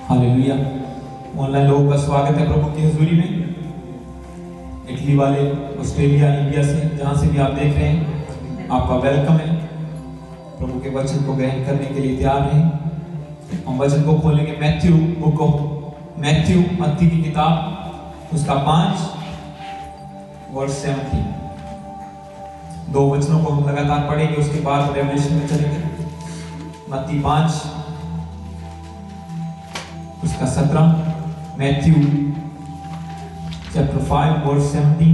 Hallelujah. Online लोगों का स्वागत है प्रभु की हजूरी में। इटली वाले, ऑस्ट्रेलिया, इंडिया से, जहां से भी आप देख रहे हैं, आपका वेलकम है। प्रभु के वचन को ग्रहण करने के लिए तैयार हैं। हम वचन को खोलेंगे मैथ्यू, बुक ऑफ मैथ्यू, मत्ती की किताब, उसका 5 वर्स 17। 2 वचनों को हम लगातार पढ़ेंगे, उसके बाद रेवलेशन में चलेंगे। मत्ती 5 उसका 17, मैथ्यू चैप्टर 5 वर्स 17।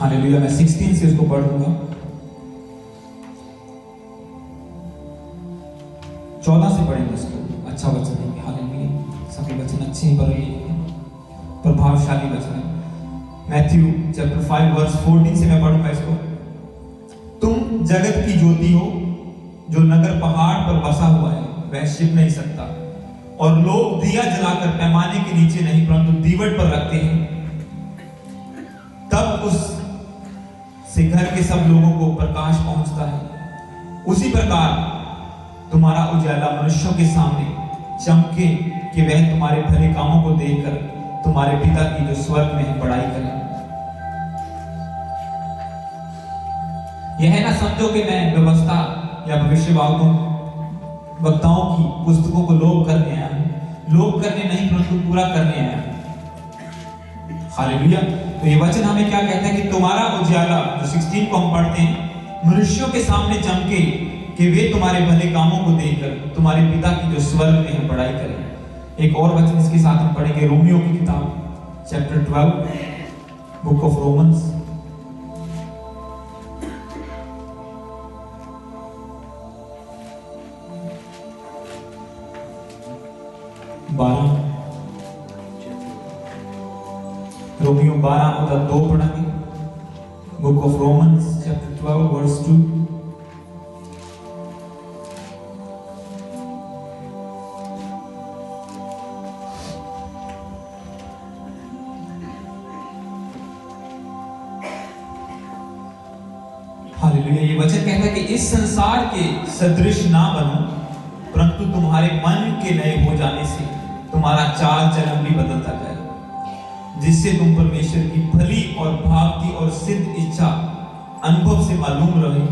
हालेलुया। मैं 16 से इसको पढ़ दूंगा। 14 से पढ़ेंगे इसको। अच्छा वचन है। हालेलुया। सभी वचन अच्छे हैं, पर ये प्रभावशाली वचन है। मैथ्यू चैप्टर 5 वर्स 14 से मैं पढ़ूंगा इसको। तुम जगत की ज्योति हो। जो नगर पहाड़ पर बसा हुआ है वह छिप नहीं सकता, और लोग दिया जलाकर पैमाने के नीचे नहीं परंतु दीवट पर रखते हैं, तब उस से घर के सब लोगों को प्रकाश पहुंचता है। उसी प्रकार तुम्हारा उजाला मनुष्यों के सामने चमके कि वह तुम्हारे भले कामों को देखकर तुम्हारे पिता की जो स्वर्ग में है बड़ाई करें। यह ना समझो कि मैं व्यवस्था या वक्ताओं की पुस्तकों को लोप करने आया हूं। लोप करने नहीं परंतु पूरा करने आया हूं। हालेलुया। तो ये वचन हमें क्या कहता है कि तुम्हारा उजाला, जो 16 को हम पढ़ते हैं, मनुष्यों के सामने चमके कि वे तुम्हारे भले कामों को देखकर तुम्हारे पिता की जो स्वर्ग में है बड़ाई करें। एक और वचन इसके साथ हम पढ़ेंगे, रोमियो की किताब चैप्टर 12, बुक ऑफ रोमन्स, रोमियो 12 उधर 2 पढ़ेंगे। Book of Romans chapter 12 verse 2। Hallelujah. ये वचन कहता है कि इस संसार के सदृश ना बनो, परंतु तुम्हारे मन के नए हो जाने से तुम्हारा चाल चलन भी बदलता जाए, जिससे तुम परमेश्वर की भली और भावती और सिद्ध इच्छा अनुभव से मालूम रहे।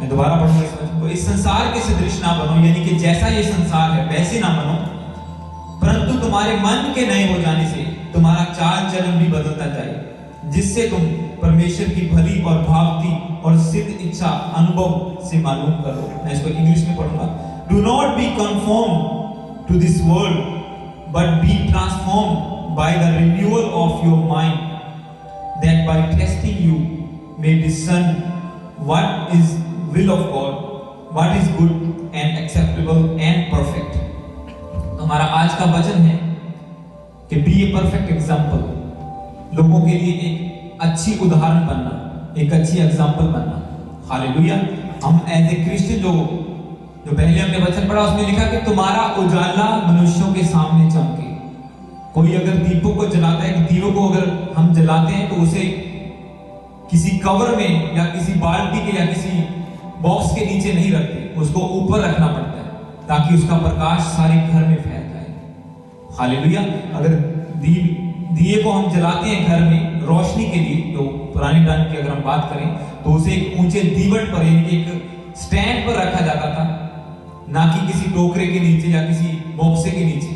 मैं दोबारा पढ़ूंगा इस वचन को। इस संसार के सदृश ना बनो, यानी कि जैसा ये संसार है वैसे ना बनो, परंतु तुम्हारे मन के नए हो जाने से तुम्हारा चाल चलन भी बदलता जाए, जिससे तुम परमेश्वर की भली और भावती और सिद्ध इच्छा अनुभव से मालूम करो। मैं इसको इंग्लिश में पढ़ूंगा। Do not be conformed to this world, but be transformed by the renewal of your mind, that by testing you may discern what is will of God, what is good and acceptable and perfect. हमारा आज का वचन है कि be a perfect example, लोगों के लिए एक अच्छी उदाहरण बनना, एक अच्छी एग्जाम्पल बनना। हालेलुया। हम एज ए क्रिश्चियन जो पहले हमने वचन पढ़ा उसमें लिखा कि तुम्हारा उजाला मनुष्यों के सामने चमके। कोई अगर दीपों को जलाता है, दीपों को अगर हम जलाते हैं तो उसे किसी कवर में या किसी बाल्टी के या किसी बॉक्स के नीचे नहीं रखते, उसको ऊपर रखना पड़ता है ताकि उसका प्रकाश सारे घर में फैल जाए। हालेलुया। अगर दिए को हम जलाते हैं घर में रोशनी के लिए, तो पुराने टाइम की अगर हम बात करें तो उसे एक ऊंचे दीवट पर, यानी एक स्टैंड पर रखा जाता था, ना कि किसी टोकरे के नीचे या किसी बॉक्से के नीचे,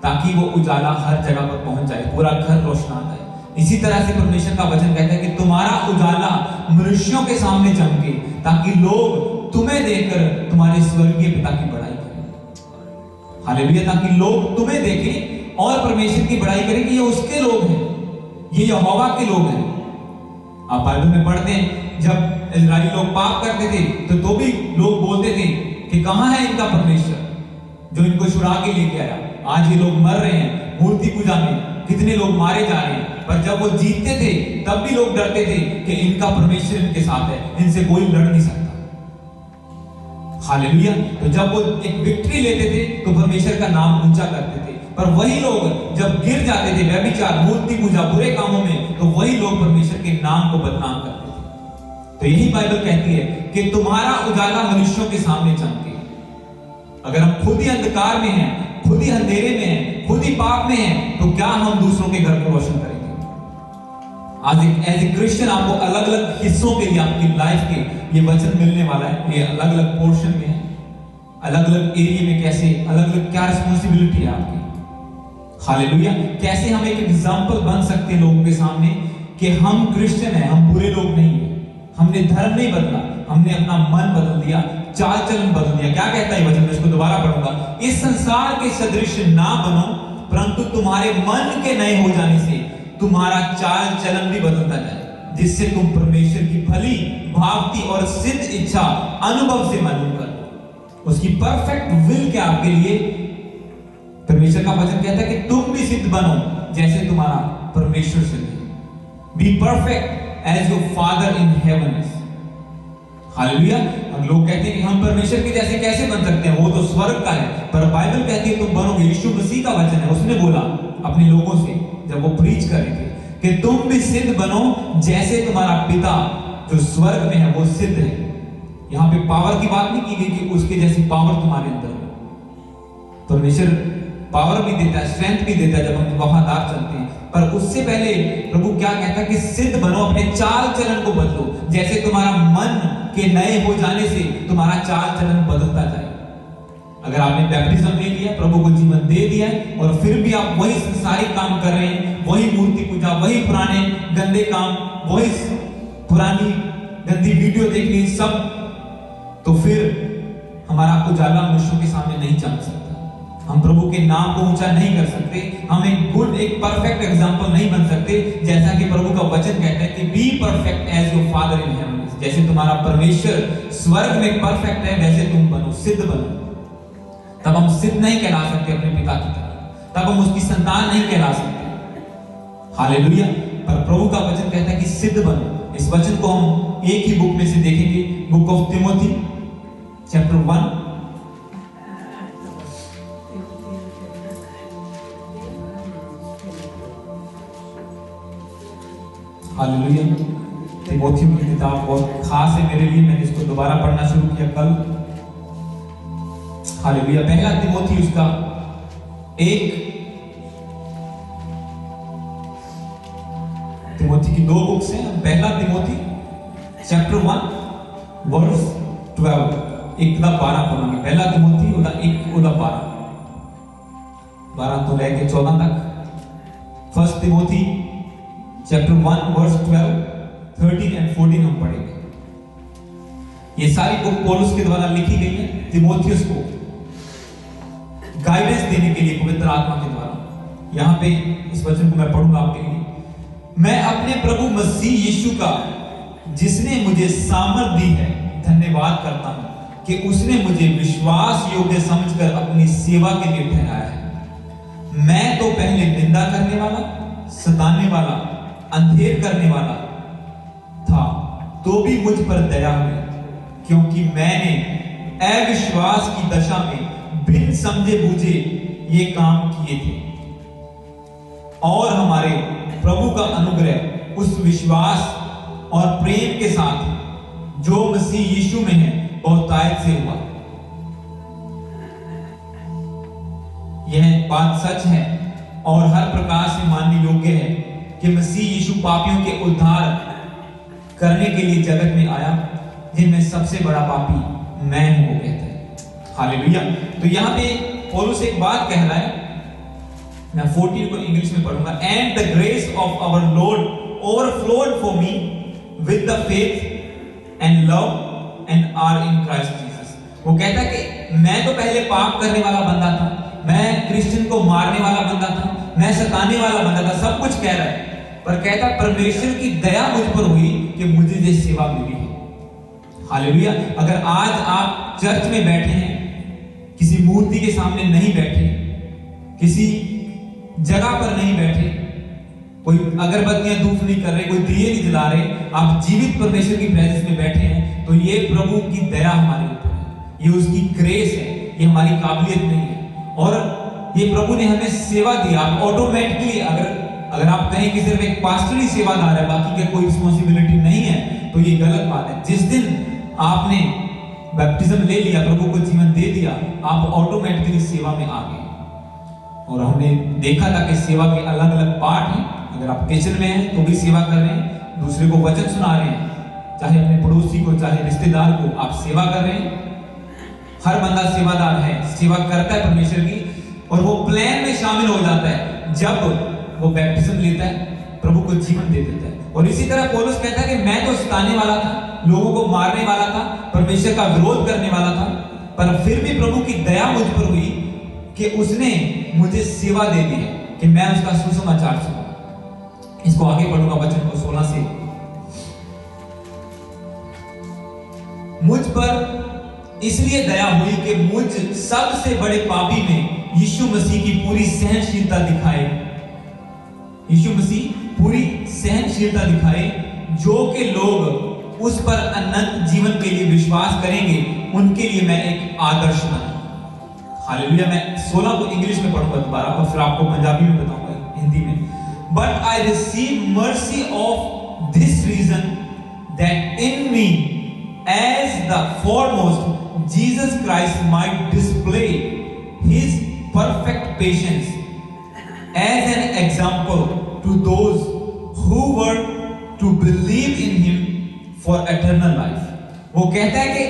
ताकि वो उजाला हर जगह पर पहुंच जाए, पूरा घर रोशना जाए। इसी तरह से परमेश्वर का वचन कहता है कि तुम्हारा उजाला मनुष्यों के सामने चमके, ताकि लोग तुम्हें देखकर तुम्हारे स्वर्गीय पिता की बड़ाई करें। हालेलुया, ताकि लोग तुम्हें देखें और परमेश्वर की बड़ाई करें कि ये उसके लोग हैं, ये यहोवा के लोग हैं। आप बाइबल में पढ़ते हैं जब इजरायली लोग पाप करते थे तो भी लोग बोलते थे कि कहां है इनका परमेश्वर जो इनको छुड़ा के लेके आया। आज ये लोग मर रहे हैं मूर्ति पूजा में, कितने लोग मारे जा रहे हैं, पर जब वो जीतते थे तब भी लोग डरते थे कि इनका परमेश्वर इनके साथ है, इनसे कोई लड़ नहीं सकता। हालेलुया। तो जब वो एक विक्ट्री लेते थे तो परमेश्वर का नाम ऊंचा करते थे, पर वही लोग जब गिर जाते थे व्यभिचार, मूर्ति पूजा, बुरे कामों में, तो वही लोग परमेश्वर के नाम को बदनाम करते थे। तो यही बाइबल कहती है कि तुम्हारा उजाला मनुष्यों के सामने चमके। अगर हम खुद ही अंधकार में हैं, खुद ही अंधेरे में हैं, खुद ही पाप में हैं, तो क्या हम दूसरों के घर को रोशन करेंगे? आज एक एज ए क्रिश्चियन आपको अलग अलग हिस्सों के लिए आपकी लाइफ के ये वचन मिलने वाला है। ये अलग अलग पोर्शन में है, अलग अलग एरिया में कैसे अलग अलग क्या रिस्पॉन्सिबिलिटी है आपकी। हालेलुया। कैसे हम एक एग्जाम्पल बन सकते हैं लोगों के सामने कि हम क्रिश्चियन हैं, हम बुरे लोग नहीं हैं। हमने धर्म नहीं बदला, हमने अपना मन बदल दिया, चाल चलन बदल दिया। क्या कहता है वचन? मैं इसको दोबारा पढ़ूंगा। इस संसार के सदृश ना बनो, परंतु तुम्हारे मन के नए हो जाने से तुम्हारा चाल चलन भी बदलता जाए, जिससे तुम परमेश्वर की भली, भावती और सिद्ध इच्छा अनुभव से मालूम कर। उसकी परफेक्ट विल क्या आपके लिए? परमेश्वर का वचन कहता है कि तुम भी सिद्ध बनो जैसे तुम्हारा परमेश्वर सिद्ध है। Be perfect as your father in heaven is. Hallelujah. अब लोग कहते हैं कि हम परमेश्वर के जैसे कैसे बन सकते हैं, वो तो स्वर्ग का है, पर बाइबल कहती है तुम बनोगे। यीशु मसीह का वचन है, उसने बोला अपने लोगों से जब वो प्रीच कर रहे थे कि तुम भी सिद्ध बनो जैसे तुम्हारा पिता जो स्वर्ग में है वो सिद्ध है। यहां पे पावर की बात नहीं की गई कि उसके जैसी पावर तुम्हारे अंदर हो। परमेश्वर पावर भी देता है, स्ट्रेंथ भी देता है जब हम वफादार चलते हैं, पर उससे पहले प्रभु क्या कहता है कि सिद्ध बनो, अपने चाल चलन को बदलो, जैसे तुम्हारा मन के नए हो जाने से तुम्हारा चाल चलन बदलता जाए। अगर आपने बैप्टिज्म ले लिया, प्रभु को जीवन दे दिया और फिर भी आप वही संसारिक काम कर रहे हैं, वही मूर्ति पूजा, वही पुराने गंदे काम, वही पुरानी गंदी वीडियो देखनी सब, तो फिर हमारा उजाला मनुष्यों के सामने नहीं चमक सकता। हम प्रभु के नाम को ऊंचा नहीं कर सकते, हम एक गुड, एक परफेक्ट एग्जाम्पल नहीं बन सकते, जैसा कि प्रभु का वचन कहता है कि be perfect as your father in heaven. जैसे तुम्हारा परमेश्वर स्वर्ग में परफेक्ट है, वैसे तुम बनो, सिद्ध बनो। तब हम सिद्ध नहीं कहला सकते अपने पिता की तरह, तब हम उसकी संतान नहीं कहला सकते। हालेलुया। पर प्रभु का वचन कहता है कि सिद्ध बनो। इस वचन को हम एक ही बुक में से देखेंगे, book of Timothy chapter 1। Hallelujah. तिमोथियों की किताब बहुत खास है मेरे लिए, मैंने इसको दोबारा पढ़ना शुरू किया कल। हालेलुया। पहला तिमोथी उसका 1, तिमोथी की 2 बुक्स हैं। पहला तिमोथी चैप्टर 1 वर्स 12, 1-12 पढ़ेंगे। पहला तिमोथी 1-12, 12 तो लेके 14 तक। First Timothy chapter 1 verse 12, 13 and 14 हम पढ़ेंगे। ये सारी बुक पौलुस के द्वारा लिखी गई है तिमोथियस को गाइडेंस देने के लिए पवित्र आत्मा के द्वारा। यहां पे इस वचन को मैं पढ़ूंगा आपके लिए। मैं अपने प्रभु मसीह यीशु का, जिसने मुझे सामर्थ दी है, धन्यवाद करता हूं कि उसने मुझे विश्वास योग्य समझकर अपनी सेवा के लिए ठहराया है। मैं तो पहले निंदा करने वाला, सताने वाला, अंधेर करने वाला था, तो भी मुझ पर दया हुई, क्योंकि मैंने अविश्वास की दशा में बिन समझे बूझे ये काम किए थे। और हमारे प्रभु का अनुग्रह उस विश्वास और प्रेम के साथ जो मसीह यीशु में है बहुतायत से हुआ। यह बात सच है और हर प्रकार से मानने योग्य है कि मसीह यीशु पापियों के उद्धार करने के लिए जगत में आया, जिनमें सबसे बड़ा पापी मैं हूं, वो कहते हैं। हालेलुया। तो यहां पे पौलुस एक बात कह रहा है, मैं 14 को इंग्लिश में पढ़ूंगा। And the grace of our Lord overflowed for me with the faith and love and are in Christ Jesus. वो कहता है कि मैं तो पहले पाप करने वाला बंदा था, मैं क्रिश्चियन को मारने वाला बंदा था, मैं सताने वाला बंदा था, सब कुछ कह रहा है, पर कहता परमेश्वर की दया मुझ पर हुई कि मुझे ये सेवा मिली है। हालेलुया। अगर आज आप चर्च में बैठे हैं, किसी मूर्ति के सामने नहीं बैठे, किसी जगह पर नहीं बैठे, कोई अगरबत्तियां धूप नहीं कर रहे, कोई दिए नहीं जला रहे, आप जीवित परमेश्वर की प्रेजेंस में बैठे हैं, तो ये प्रभु की दया हमारे ऊपर है, ये उसकी ग्रेस है, ये हमारी काबिलियत नहीं है। और ये प्रभु ने हमें सेवा दी। आप ऑटोमेटिकली अगर आप कहें कि सिर्फ एक पास्टरी सेवादार है, बाकी का कोई रिस्पॉन्सिबिलिटी नहीं है, तो ये गलत बात है। जिस दिन आपने बैप्टिज्म ले लिया, प्रभु को जीवन दे दिया, आप ऑटोमेटिकली सेवा में आ गए। और हमने देखा था कि सेवा के अलग अलग पार्ट हैं। अगर आप किचन में हैं तो भी सेवा कर रहे हैं, दूसरे को वचन सुना रहे हैं, चाहे अपने पड़ोसी को, चाहे रिश्तेदार को, आप सेवा कर रहे हैं। हर बंदा सेवादार है, सेवा करता है परमेश्वर की, और वो प्लान में शामिल हो जाता है जब वो बैप्टिज्म लेता है, प्रभु को जीवन दे देता है। और इसी तरह पौलुस कहता है कि मैं तो सताने वाला था, लोगों को मारने वाला था, परमेश्वर का विरोध करने वाला था, पर फिर भी प्रभु की दया मुझ पर हुई कि उसने मुझे सेवा दे दी है कि मैं उसका सुसमाचार सुनाऊं। इसको आगे पढ़ूंगा वचन को 16 से। मुझ पर इसलिए दया हुई कि मुझ सबसे बड़े पापी में यीशु मसीह की पूरी सहनशीलता दिखाए, यीशु मसीह पूरी सहनशीलता दिखाए, जो कि लोग उस पर अनंत जीवन के लिए विश्वास करेंगे, उनके लिए मैं एक आदर्श बना। हालेलुया। मैं 16 को इंग्लिश में पढ़ूंगा दोबारा, और फिर आपको पंजाबी में बताऊंगा, हिंदी में। But I receive mercy of this reason, that in me, as the foremost, Jesus Christ might display his perfect patience as an example to those who were to believe in him for eternal life। वो कहता है कि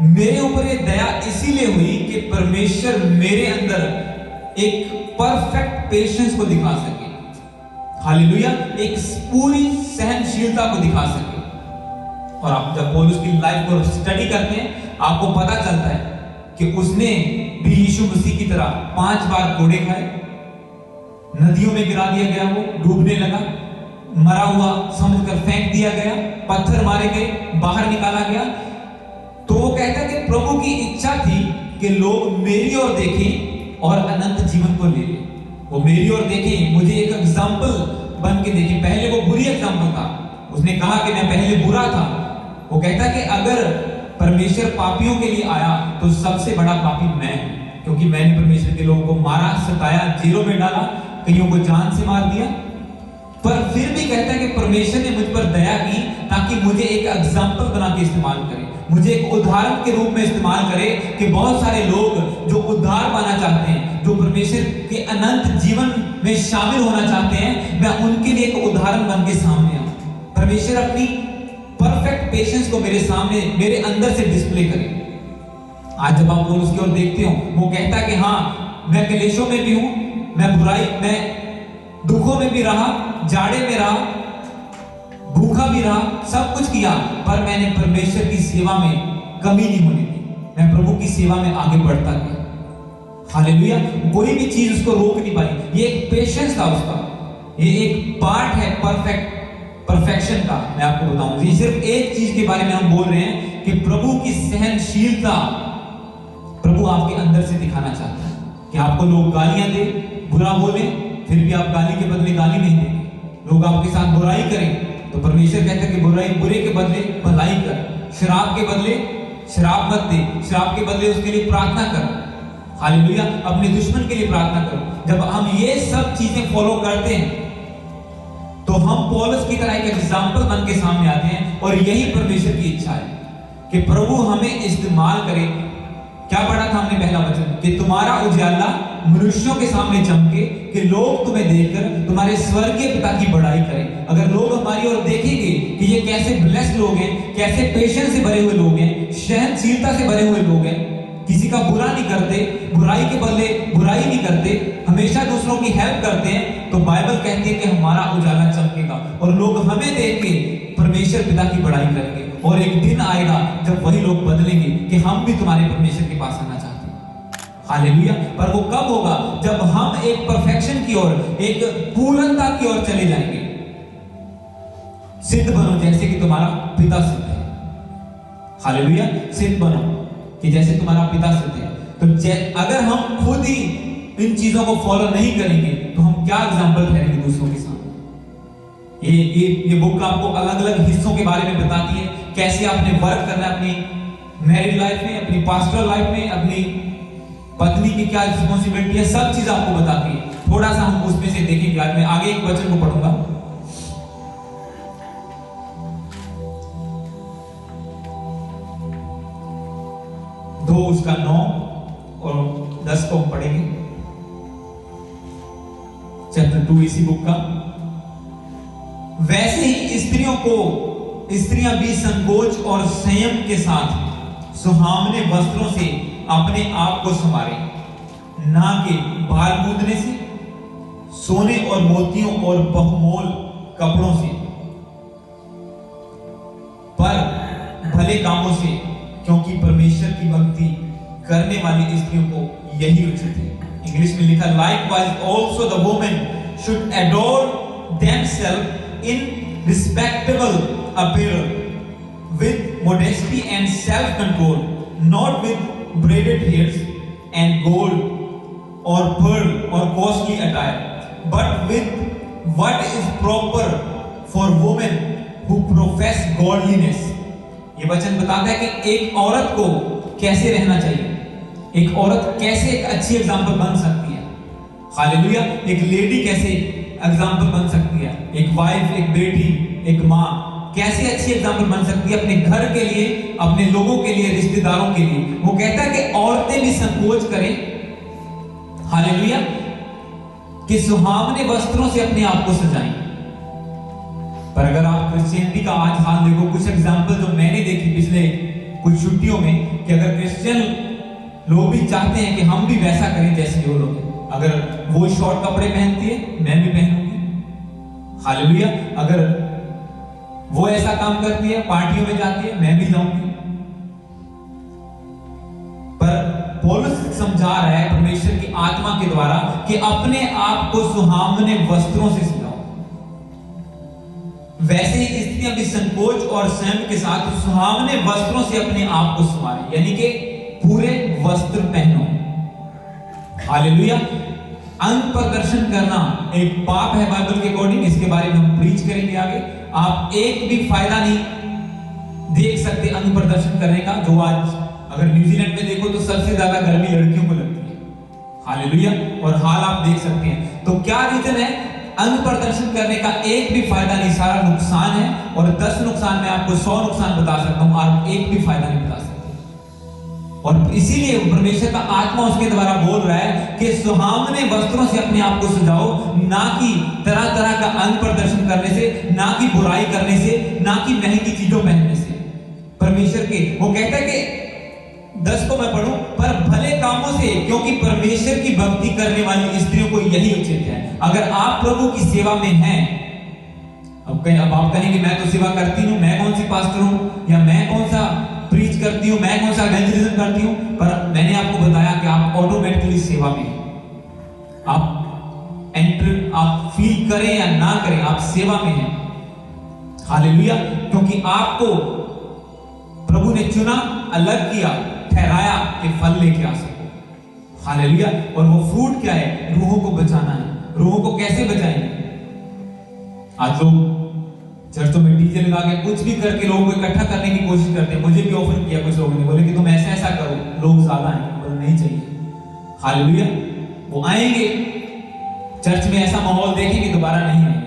मेरे ऊपर ये दया इसीलिए हुई कि परमेश्वर मेरे अंदर एक परफेक्ट पेशेंस को दिखा सके। हालेलुया। एक पूरी सहनशीलता को दिखा सके। और आप जब पौलुस की लाइफ को स्टडी करते हैं, आपको पता चलता है कि उसने भी यीशु मसीह की तरह 5 बार कोड़े खाए, नदियों में गिरा दिया गया, वो डूबने लगा, मरा हुआ समझकर फेंक दिया गया, पत्थर मारे गए, बाहर निकाला गया। तो वो कहता है कि प्रभु की इच्छा थी कि लोग मेरी ओर देखें और अनंत जीवन को ले लें। वो मेरी ओर देखें, मुझे एक एग्जाम्पल बन के देखें। पहले वो बुरी एग्जाम्पल था, उसने कहा कि मैं पहले बुरा था। वो कहता कि अगर परमेश्वर पापियों के लिए आया तो सबसे बड़ा पापी मैं हूं, क्योंकि मैंने परमेश्वर के लोगों को मारा, सताया, जेलों में डाला, कईयों को जान से मार दिया। पर फिर भी कहता है कि परमेश्वर ने मुझ पर दया की ताकि मुझे एक एग्जाम्पल बना के इस्तेमाल करे, मुझे एक उदाहरण के रूप में इस्तेमाल करे कि बहुत सारे लोग जो उद्धार पाना चाहते हैं, जो परमेश्वर के अनंत जीवन में शामिल होना चाहते हैं, मैं उनके लिए एक उदाहरण बन के सामने आऊं। परमेश्वर अपनी परफेक्ट पेशेंस को मेरे सामने, मेरे अंदर से डिस्प्ले करे। आज जब आप पौलुस की ओर देखते हो, वो कहता है कि हाँ, मैं क्लेशों में भी हूं, मैं दुखों में भी रहा, जाड़े में रहा, भूखा भी रहा, सब कुछ किया, पर मैंने परमेश्वर की सेवा में कमी नहीं होने दी। मैं प्रभु की सेवा में आगे बढ़ता गया। हालेलुया। कोई भी चीज उसको रोक नहीं पाई। ये एक पेशेंस था उसका, ये एक पार्ट है परफेक्शन का। मैं आपको बताऊं, ये सिर्फ एक चीज के बारे में हम बोल रहे हैं कि प्रभु की सहनशीलता प्रभु आपके अंदर से दिखाना चाहता है कि आपको लोग गालियां दे, बुरा बोले, फिर भी आप गाली के बदले गाली नहीं देंगे। लोग आपके साथ बुराई करें तो परमेश्वर कहता है कि बुरे के बदले भलाई कर, शराब के बदले शराब मत दे, शराब के बदले उसके लिए प्रार्थना कर। हालेलुया। अपने दुश्मन के लिए प्रार्थना करो। जब हम ये सब चीजें फॉलो करते हैं तो हम पौलुस की तरह एक एग्जाम्पल बन के सामने आते हैं। और यही परमेश्वर की इच्छा है कि प्रभु हमें इस्तेमाल करे। क्या पढ़ा था हमने पहला वचन, कि तुम्हारा उजाला मनुष्यों के सामने चमके, कि लोग तुम्हें देखकर तुम्हारे स्वर्गीय पिता की बड़ाई करें। अगर लोग हमारी ओर देखेंगे कि ये कैसे ब्लेस्ड लोग हैं, कैसे पेशेंस से भरे हुए लोग हैं, सहनशीलता से भरे हुए लोग हैं, किसी का बुरा नहीं करते, बुराई के बदले बुराई नहीं करते, हमेशा दूसरों की हेल्प करते हैं, तो बाइबल कहती है कि हमारा उजाला चमकेगा और लोग हमें देख के परमेश्वर पिता की बड़ाई करेंगे। और एक दिन आएगा जब वही लोग बदलेंगे कि हम भी तुम्हारे परमेश्वर के पास आना चाहते हैं। हालेलुया। पर वो कब होगा? जब हम एक परफेक्शन की ओर, एक पूर्णता की ओर चले जाएंगे। सिद्ध बनो जैसे कि तुम्हारा पिता सिद्ध है। हालेलुया। सिद्ध बनो कि जैसे तुम्हारा पिता सिद्ध है। तो अगर हम खुद ही इन चीजों को फॉलो नहीं करेंगे तो हम क्या एग्जाम्पल ठहरेंगे दूसरों के सामने? ये बुक आपको अलग अलग हिस्सों के बारे में बताती है, कैसे आपने वर्क करना है अपनी मैरिड लाइफ में, अपनी पास्टरल लाइफ में, अपनी पत्नी की क्या रिस्पॉन्सिबिलिटी है, सब चीज आपको बताती है। थोड़ा सा हम उसमें से देखेंगे। आज मैं आगे एक वचन को पढ़ूंगा। दो उसका 9 और 10 को हम पढ़ेंगे। चैप्टर 2 इसी बुक का। वैसे ही स्त्रियां भी संकोच और संयम के साथ सुहावने वस्त्रों से अपने आप को संवारे, ना कि बाल मूंदने से, सोने और मोतियों और बहुमोल कपड़ों से, पर भले कामों से, क्योंकि परमेश्वर की भक्ति करने वाली स्त्रियों को यही उचित है। इंग्लिश में लिखा, likewise also the women should adorn themselves in respectable apparel with modesty and self-control, not with braided hairs and gold or pearl or costly attire, but with what is proper for women who profess godliness. ये वचन बताता है कि एक औरत को कैसे रहना चाहिए, एक औरत कैसे एक अच्छी एग्जाम्पल बन सकती है। हालेलुया। एक लेडी कैसे एग्जाम्पल बन सकती है, एक वाइफ, एक बेटी, एक माँ कैसे अच्छी एग्जाम्पल बन सकती है अपने घर के लिए, अपने लोगों के लिए, रिश्तेदारों के लिए। वो कहता है कि औरतें भी संकोच करें, हालेलुया, कि सुहावने वस्त्रों से अपने आप को सजाएं। पर अगर आप क्रिश्चियनिटी का आज हाल देखो, कुछ एग्जाम्पल जो मैंने देखी पिछले कुछ छुट्टियों में, कि अगर क्रिश्चियन लोग भी चाहते हैं कि हम भी वैसा करें जैसे वो लोग, अगर वो शॉर्ट कपड़े पहनती है मैं भी पहनूंगी। हालेलुया। अगर वो ऐसा काम करती है, पार्टियों में जाती है, मैं भी जाऊंगी। पर पौलुस समझा रहा है परमेश्वर की आत्मा के द्वारा कि अपने आप को सुहावने वस्त्रों से सजाओ। वैसे ही स्त्रियां भी संकोच और संयम के साथ सुहावने वस्त्रों से अपने आप को संवारें, यानी कि पूरे वस्त्र पहनो। हालेलुया। अंग प्रदर्शन करना एक पाप है बाइबल के अकॉर्डिंग। इसके बारे में हम प्रीच करेंगे आगे। आप एक भी फायदा नहीं देख सकते अंग प्रदर्शन करने का। जो आज अगर न्यूजीलैंड में देखो तो सबसे ज्यादा गर्मी लड़कियों को लगती है। हालेलुया। और हाल आप देख सकते हैं। तो क्या रीजन है? अंग प्रदर्शन करने का एक भी फायदा नहीं, सारा नुकसान है। और 10 नुकसान में आपको 100 नुकसान बता सकता हूं, आप एक भी फायदा नहीं बता सकते। और इसीलिए परमेश्वर का आत्मा उसके द्वारा बोल रहा है कि सुहावने वस्त्रों से अपने आप को सजाओ, ना कि तरह तरह का अंग प्रदर्शन करने से, ना कि बुराई करने से, ना कि महंगी चीजों पहनने से। परमेश्वर के वो कहता है कि 10 को मैं पढ़ूं, पर भले कामों से, क्योंकि परमेश्वर की भक्ति करने वाली स्त्रियों को यही उचित है। अगर आप प्रभु की सेवा में हैं, अब आप कहेंगे मैं तो सेवा करती हूं, मैं कौन सी पास्टर हूं, या मैं कौन सा प्रीच करती हूं, मैं कौन सा इवेंजलिज्म करती हूं। पर मैंने आपको बताया कि आप ऑटोमेटिकली सेवा में हैं। आप एंटर, आप फील करें या ना करें, आप सेवा में हैं। हालेलुया। क्योंकि आपको प्रभु ने चुना, अलग किया, ठहराया कि फल लेके आ सको। हालेलुया। और वो फ्रूट क्या है? रूहों को बचाना है। रूहों को कैसे बचाएंगे? आज लोग चर्चों में डीजे लगा के कुछ भी करके लोगों को इकट्ठा करने की कोशिश करते हैं। मुझे भी ऑफर किया कुछ लोगों ने, बोले कि तुम ऐसा ऐसा करो, लोग ज्यादा आएंगे। बोले नहीं चाहिए। हालेलुया। वो आएंगे, चर्च में ऐसा माहौल देखेंगे, दोबारा नहीं आएंगे।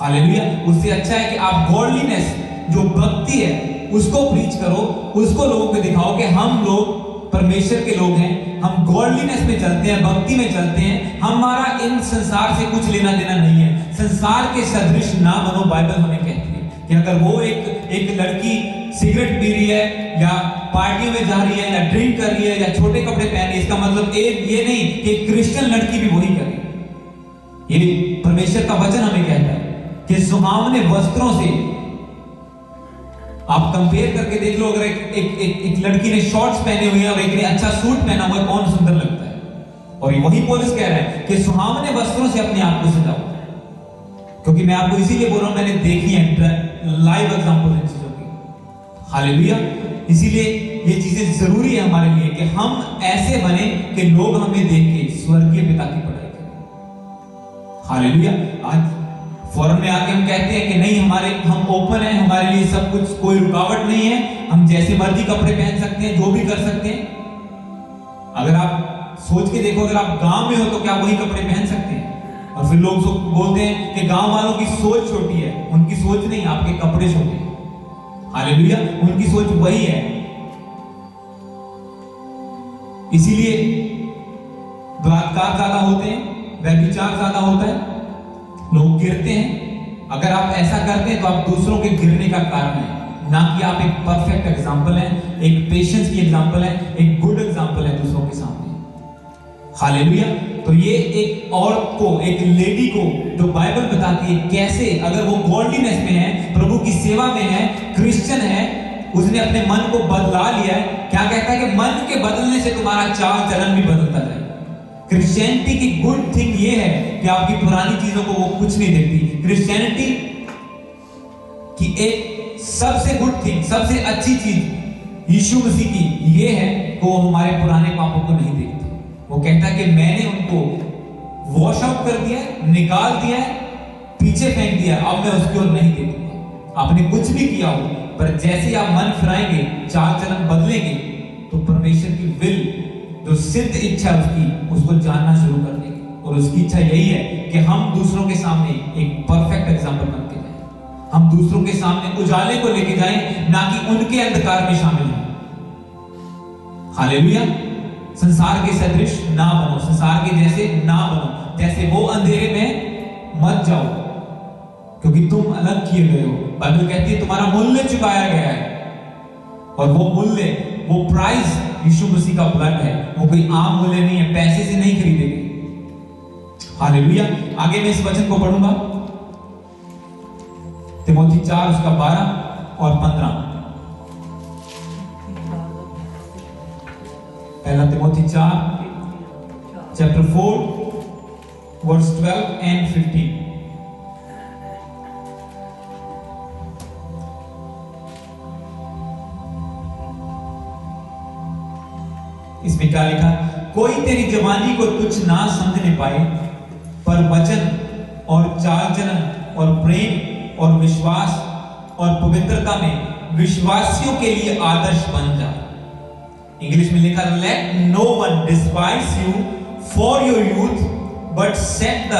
हालेलुया। उससे अच्छा है कि आप गॉडलीनेस, जो भक्ति है, उसको प्रीच करो, उसको लोगों को दिखाओ कि हम लोग परमेश्वर के लोग हैं, हम गॉडलीनेस में चलते हैं, भक्ति में चलते हैं। हमारा इन संसार से कुछ लेना देना नहीं है। संसार के सदृश ना बनो, बाइबल हमें कहती है कि अगर वो एक लड़की सिगरेट पी रही है, या पार्टियों में जा रही है, या ड्रिंक कर रही है, या छोटे कपड़े पहन रही है, इसका मतलब ये नहीं कि क्रिश्चियन लड़की भी वही करे। ये परमेश्वर का वचन हमें कहता है कि सुहावने वस्त्रों से आप कंपेयर करके देख लो, अगर एक लड़की ने शॉर्ट्स पहने हुए हैं और एक ने अच्छा सूट पहना हुआ है, कौन सुंदर लगता है? और वही पौलुस कह रहा है कि सुहावने वस्त्रों से अपने आप को सजाओ। क्योंकि मैं आपको इसीलिए बोल रहा हूं, मैंने देखी है लाइव एग्जांपल इन चीजों की। हालेलुया। इसीलिए ये चीजें जरूरी है हमारे लिए कि हम ऐसे बने कि लोग हमें देख के स्वर्गीय पिता की पढ़ाई करें। हालेलुया। आज फॉरेन में आके हम कहते हैं कि नहीं, हम ओपन हैं, हमारे लिए सब कुछ, कोई रुकावट नहीं है, हम जैसे मर्जी कपड़े पहन सकते हैं, जो भी कर सकते हैं। अगर आप सोच के देखो, अगर आप गांव में हो तो क्या वही कपड़े पहन सकते हैं? और फिर लोग बोलते हैं कि गांव वालों की सोच छोटी है। उनकी सोच नहीं, आपके कपड़े छोटे हैं। हालेलुया। उनकी सोच वही है। इसीलिए बलात्कार ज्यादा होते हैं, व्यभिचार ज्यादा होता है, लोग गिरते हैं। अगर आप ऐसा करते हैं तो आप दूसरों के गिरने का कारण है, ना कि आप एक परफेक्ट एग्जाम्पल हैं, एक पेशेंस की एग्जाम्पल है, एक गुड एग्जाम्पल है दूसरों के सामने। हालेलुया। तो ये एक औरत को, एक लेडी को जो बाइबल बताती है कैसे, अगर वो गॉडलीनेस में है, प्रभु की सेवा में है, क्रिश्चियन है, उसने अपने मन को बदला लिया है। क्या कहता है कि मन के बदलने से तुम्हारा चाल चलन भी बदलता जाए। क्रिश्चियनिटी की गुड थिंग ये है कि आपकी पुरानी चीजों को वो कुछ नहीं देखती। क्रिश्चियनिटी की एक सबसे गुड थिंग, सबसे अच्छी चीज यीशु मसीह की ये है कि वो हमारे पुराने पापों को नहीं देखते। वो कहता है कि मैंने उनको वॉश आउट कर दिया, निकाल दिया, पीछे फेंक दिया, अब मैं उसकी ओर नहीं देखूंगा। आपने कुछ भी किया हो, पर जैसे आप मन फिराएंगे, चाल चलन बदलेंगे, तो परमेश्वर की विल, जो सिद्ध इच्छा उसको जानना शुरू कर देंगे। और उसकी इच्छा यही है कि हम दूसरों के सामने एक परफेक्ट एग्जाम्पल बन के जाएं। हम दूसरों के सामने उजाले को लेके जाएं, ना कि उनके अंधकार में शामिल हों। हालेलुया। संसार के सदृश ना बनो, संसार के जैसे ना बनो, जैसे वो अंधेरे में मत जाओ, क्योंकि तुम अलग किए गए हो। बाइबल कहती है तुम्हारा मूल्य चुकाया गया है, और वो मूल्य, वो प्राइस यीशु मसीह का ब्लड है। वो कोई आम मूल्य नहीं है, पैसे से नहीं खरीदे गए। हालेलुया। आगे मैं इस वचन को पढ़ूंगा, तिमोथी 4 उसका 12 और 15। पहला तिमोथी 4 चैप्टर 4 वर्स 12 एंड 15। इसमें क्या लिखा? कोई तेरी जवानी को तुच्छ ना समझने पाए, पर वचन और चाल चलन और प्रेम और विश्वास और पवित्रता में विश्वासियों के लिए आदर्श बन जा। इंग्लिश में लिखा, let no one despise you for your youth, but set the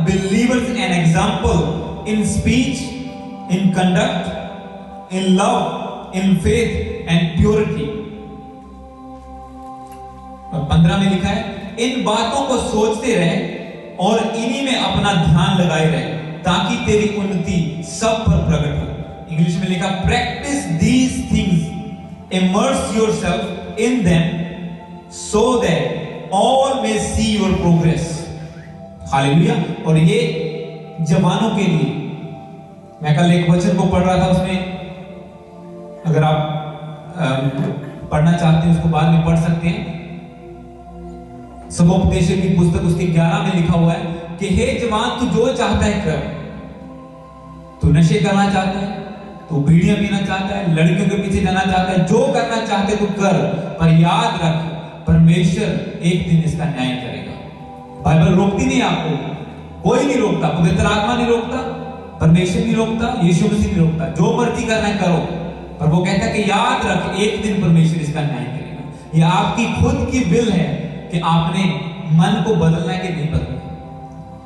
believers an example in speech, in conduct, in love, in faith and purity. और 15 में लिखा है, इन बातों को सोचते रहे और इन्हीं में अपना ध्यान लगाए रहे, ताकि तेरी उन्नति सब पर प्रकट हो। इंग्लिश में लिखा, practice these things, immerse yourself in them, so that all may see your progress. Hallelujah. और ये जवानों के लिए, मैं कल एक वचन को पढ़ रहा था, उसमें अगर आप पढ़ना चाहते हैं उसको बाद में पढ़ सकते हैं। समुपदेशक की पुस्तक उसके 11 में लिखा हुआ है कि हे जवान, तू जो चाहता है कर। तू नशे करना चाहता है, तू बीड़ियां पीना चाहता है, लड़कियों के पीछे जाना चाहता है, जो करना चाहते तू कर, पर याद रख, परमेश्वर एक दिन इसका न्याय करेगा। बाइबल रोकती नहीं आपको, कोई नहीं रोकता, पवित्र आत्मा नहीं रोकता, परमेश्वर नहीं रोकता, यीशु मसीह नहीं रोकता। जो मर्जी करना है करो, पर वो कहता है कि याद रख, एक दिन परमेश्वर इसका न्याय करेगा। यह आपकी खुद की विल है कि आपने मन को बदलना है कि नहीं बदलना।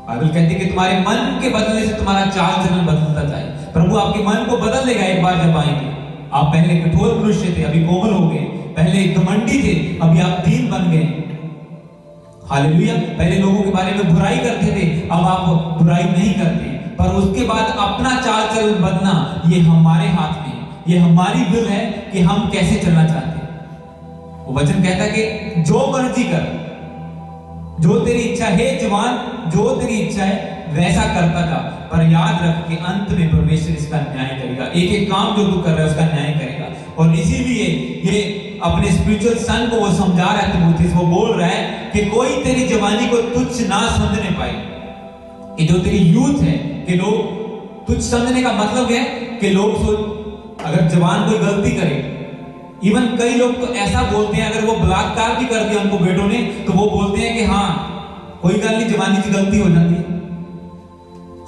बाइबल कहती है कि तुम्हारे मन के बदलने से तुम्हारा चाल चलन बदलता जाए। प्रभु आपके मन को बदल देगा एक बार जब आएंगे। आप पहले कठोर मनुष्य थे, अभी कोमल हो गए। पहले घमंडी थे, अभी आप दीन बन गए। हालेलुया। पहले लोगों के बारे में बुराई करते थे, अब आप बुराई नहीं करते। पर उसके बाद अपना चाल चलन बदलना, ये हमारे हाथ में है। ये हमारी विल है कि हम कैसे चलना चाहते हैं। वो वचन कहता है कि जो मर्जी कर, जो तेरी इच्छा है जवान, जो तेरी इच्छा है वैसा करता जा, पर याद रख कि अंत में परमेश्वर इसका न्याय करेगा। एक एक काम जो तू कर रहा है उसका न्याय करेगा। और इसीलिए ये अपने स्पिरिचुअल सन को वो समझा रहा है तीमुथियुस, वो बोल रहा है कि कोई तेरी जवानी को तुच्छ ना समझने पाए। कि जो तेरी यूथ है कि लोग तुच्छ समझने का मतलब है कि लोग सोच अगर जवान कोई गलती करे, इवन कई लोग तो ऐसा बोलते हैं अगर वो बलात्कार भी कर दिया उनको बेटों ने तो वो बोलते हैं कि हाँ कोई गल नहीं, जवानी की गलती हो जाती है।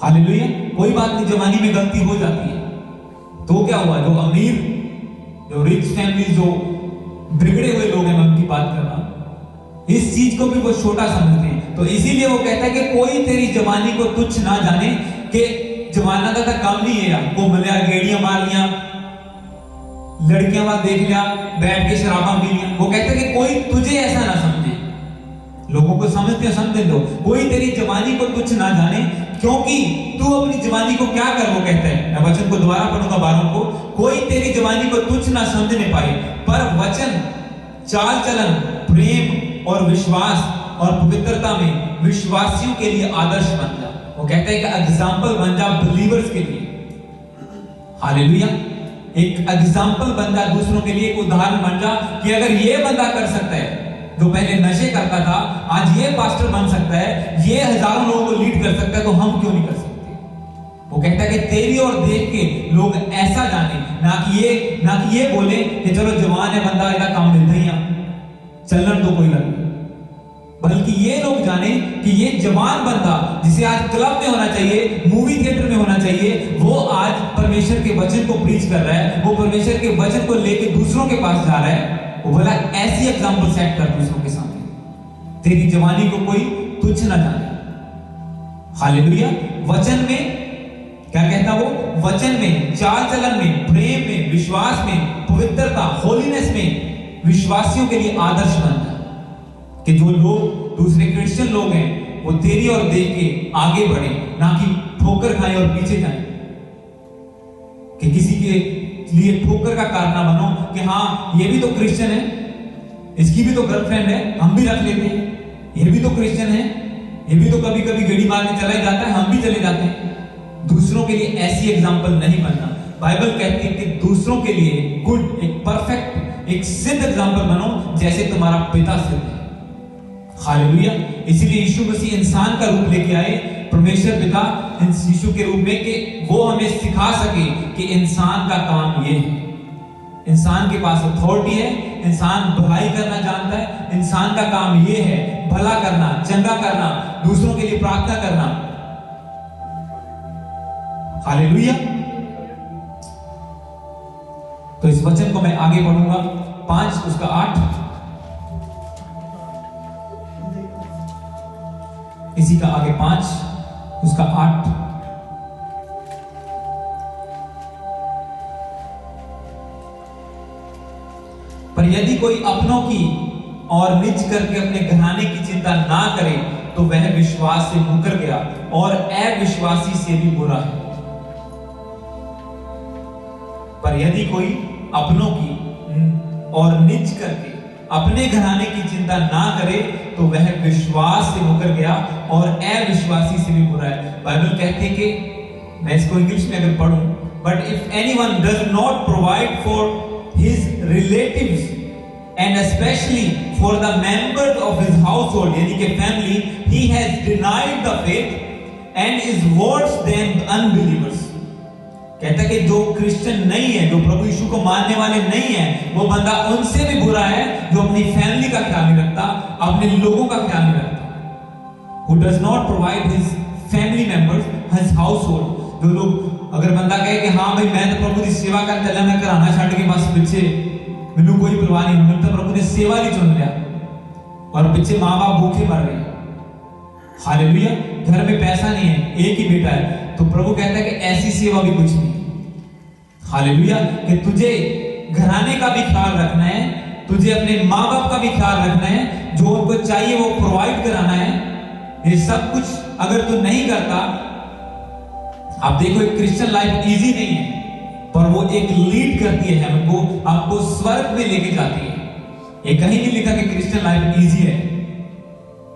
हालेलुया, कोई बात नहीं, जवानी में गलती हो जाती है। तो क्या हुआ, जो अमीर, जो रिच फैमिली, जो बिगड़े हुए लोग हैं, मैं उनकी बात कर रहा हूं, इस चीज को भी वो छोटा समझते हैं। तो इसीलिए वो कहता है कि कोई तेरी जवानी को तुच्छ ना जाने कि जमाना का काम नहीं है यार, वो मिलिया, गेड़ियां मार लिया, लड़कियां वहां देख लिया, बैठ के शराबा पी लिया। वो कहता है कि कोई तुझे ऐसा ना समझे, लोगों को समझते समझने दो, कोई तेरी जवानी को तुच्छ ना जाने, क्योंकि तू अपनी जवानी को क्या कर, वो कहता है, मैं वचन को दोबारा पढ़ूंगा 12 को, कोई तेरी जवानी को तुच्छ ना समझने पाए, पर वचन, चाल चलन, प्रेम और विश्वास और पवित्रता में विश्वासियों के लिए आदर्श बन जा। वो कहता है कि एग्जाम्पल बन जा बिलीवर्स के लिए। हालेलुया, एक एग्जाम्पल बन जा दूसरों के लिए, एक उदाहरण बन जा कि अगर ये बंदा कर सकता है जो पहले नशे करता था, आज ये पास्टर बन सकता है, ये हजारों लोगों को लीड कर सकता है, तो हम क्यों नहीं कर सकते। वो कहता है कि तेरी और देख के लोग ऐसा जाने, ना कि ये बोले कि चलो जवान है बंदा, इसका काम मिलता ही चलना तो कोई लग, बल्कि ये लोग जाने कि ये जवान बंदा जिसे आज क्लब में होना चाहिए, मूवी थिएटर में होना चाहिए, वो आज परमेश्वर के वचन को प्रीच कर रहा है, वो परमेश्वर के वचन को लेके दूसरों के पास जा रहा है। वो बोला ऐसी एग्जाम्पल सेट कर दूसरों के सामने, तेरी जवानी को कोई तुच्छ ना जाने। हालेलुया, वचन में क्या कहता वो, वचन में, चाल चलन में, प्रेम में, विश्वास में, पवित्रता, होलीनेस में विश्वासियों के लिए आदर्श बन जाए, कि जो लोग दूसरे क्रिश्चियन लोग हैं वो तेरी और देख के आगे बढ़े, ना कि ठोकर खाएं और पीछे जाएं, कि किसी के लिए ठोकर का कारण ना बनो कि हाँ ये भी तो क्रिश्चियन है, इसकी भी तो गर्लफ्रेंड है, हम भी रख लेते हैं, ये भी तो क्रिश्चियन है, ये भी तो कभी कभी गेड़ी मारने चला ही जाता है, हम भी चले जाते हैं। दूसरों के लिए ऐसी एग्जाम्पल नहीं बनना। बाइबल कहती है कि दूसरों के लिए गुड, एक परफेक्ट, एक सिद्ध एग्जाम्पल बनो जैसे तुम्हारा पिता सिद्ध है। हालेलुया, इसीलिए यीशु मसीह इंसान का रूप लेके आए, परमेश्वर पिता यीशु के रूप में, कि वो हमें सिखा सके कि इंसान का काम ये है। इंसान के पास अथॉरिटी है, इंसान भलाई करना जानता है, इंसान का काम ये है भला करना, चंगा करना, दूसरों के लिए प्रार्थना करना। हालेलुया। तो इस वचन को मैं आगे पढ़ूंगा, 5 उसका 8, इसी का आगे 5 उसका 8। पर यदि कोई अपनों की और निज करके अपने घराने की चिंता ना करे तो वह विश्वास से मुकर गया और अविश्वासी से भी बुरा है। पर यदि कोई अपनों की और निज करके अपने घराने की चिंता ना करे तो वह विश्वास से मुकर गया और अविश्वासी से भी बुरा है। बाइबल कहते हैं कि, मैं इसको इंग्लिश में अगर पढ़ूं, but if anyone does not provide for his relatives and especially for the members of his household, यानी कि family, he has denied the faith and is worse than unbelievers। कहता है कि जो क्रिश्चियन नहीं है, जो प्रभु यीशु को मानने वाले नहीं है, वो बंदा उनसे भी बुरा है जो अपनी फैमिली का ख्याल नहीं रखता, अपने लोगों का ख्याल नहीं रखता। Who does not provide his family members, his household। जो लोग, अगर बंदा कहे कि हाँ भाई मैं तो प्रभु की सेवा कर चला, मैं कराना छड़ के बस पीछे मैनू कोई परवाह नहीं, मैं तो प्रभु ने सेवा ही चुन लिया, और पीछे माँ बाप भूखे मर रहे। हालेलुया, घर में पैसा नहीं है, एक ही बेटा है, तो प्रभु कहता है कि ऐसी सेवा भी कुछ नहीं। हालेलुया, कि तुझे घराने का भी ख्याल रखना है, तुझे अपने माँ बाप का भी ख्याल रखना है, जो उनको चाहिए वो प्रोवाइड कराना है। ये सब कुछ अगर तू नहीं करता, आप देखो एक क्रिश्चियन लाइफ इजी नहीं है, पर वो एक लीड करती है हमको, आपको स्वर्ग में लेके जाती है। ये कहीं नहीं लिखा कि क्रिश्चियन लाइफ इजी है,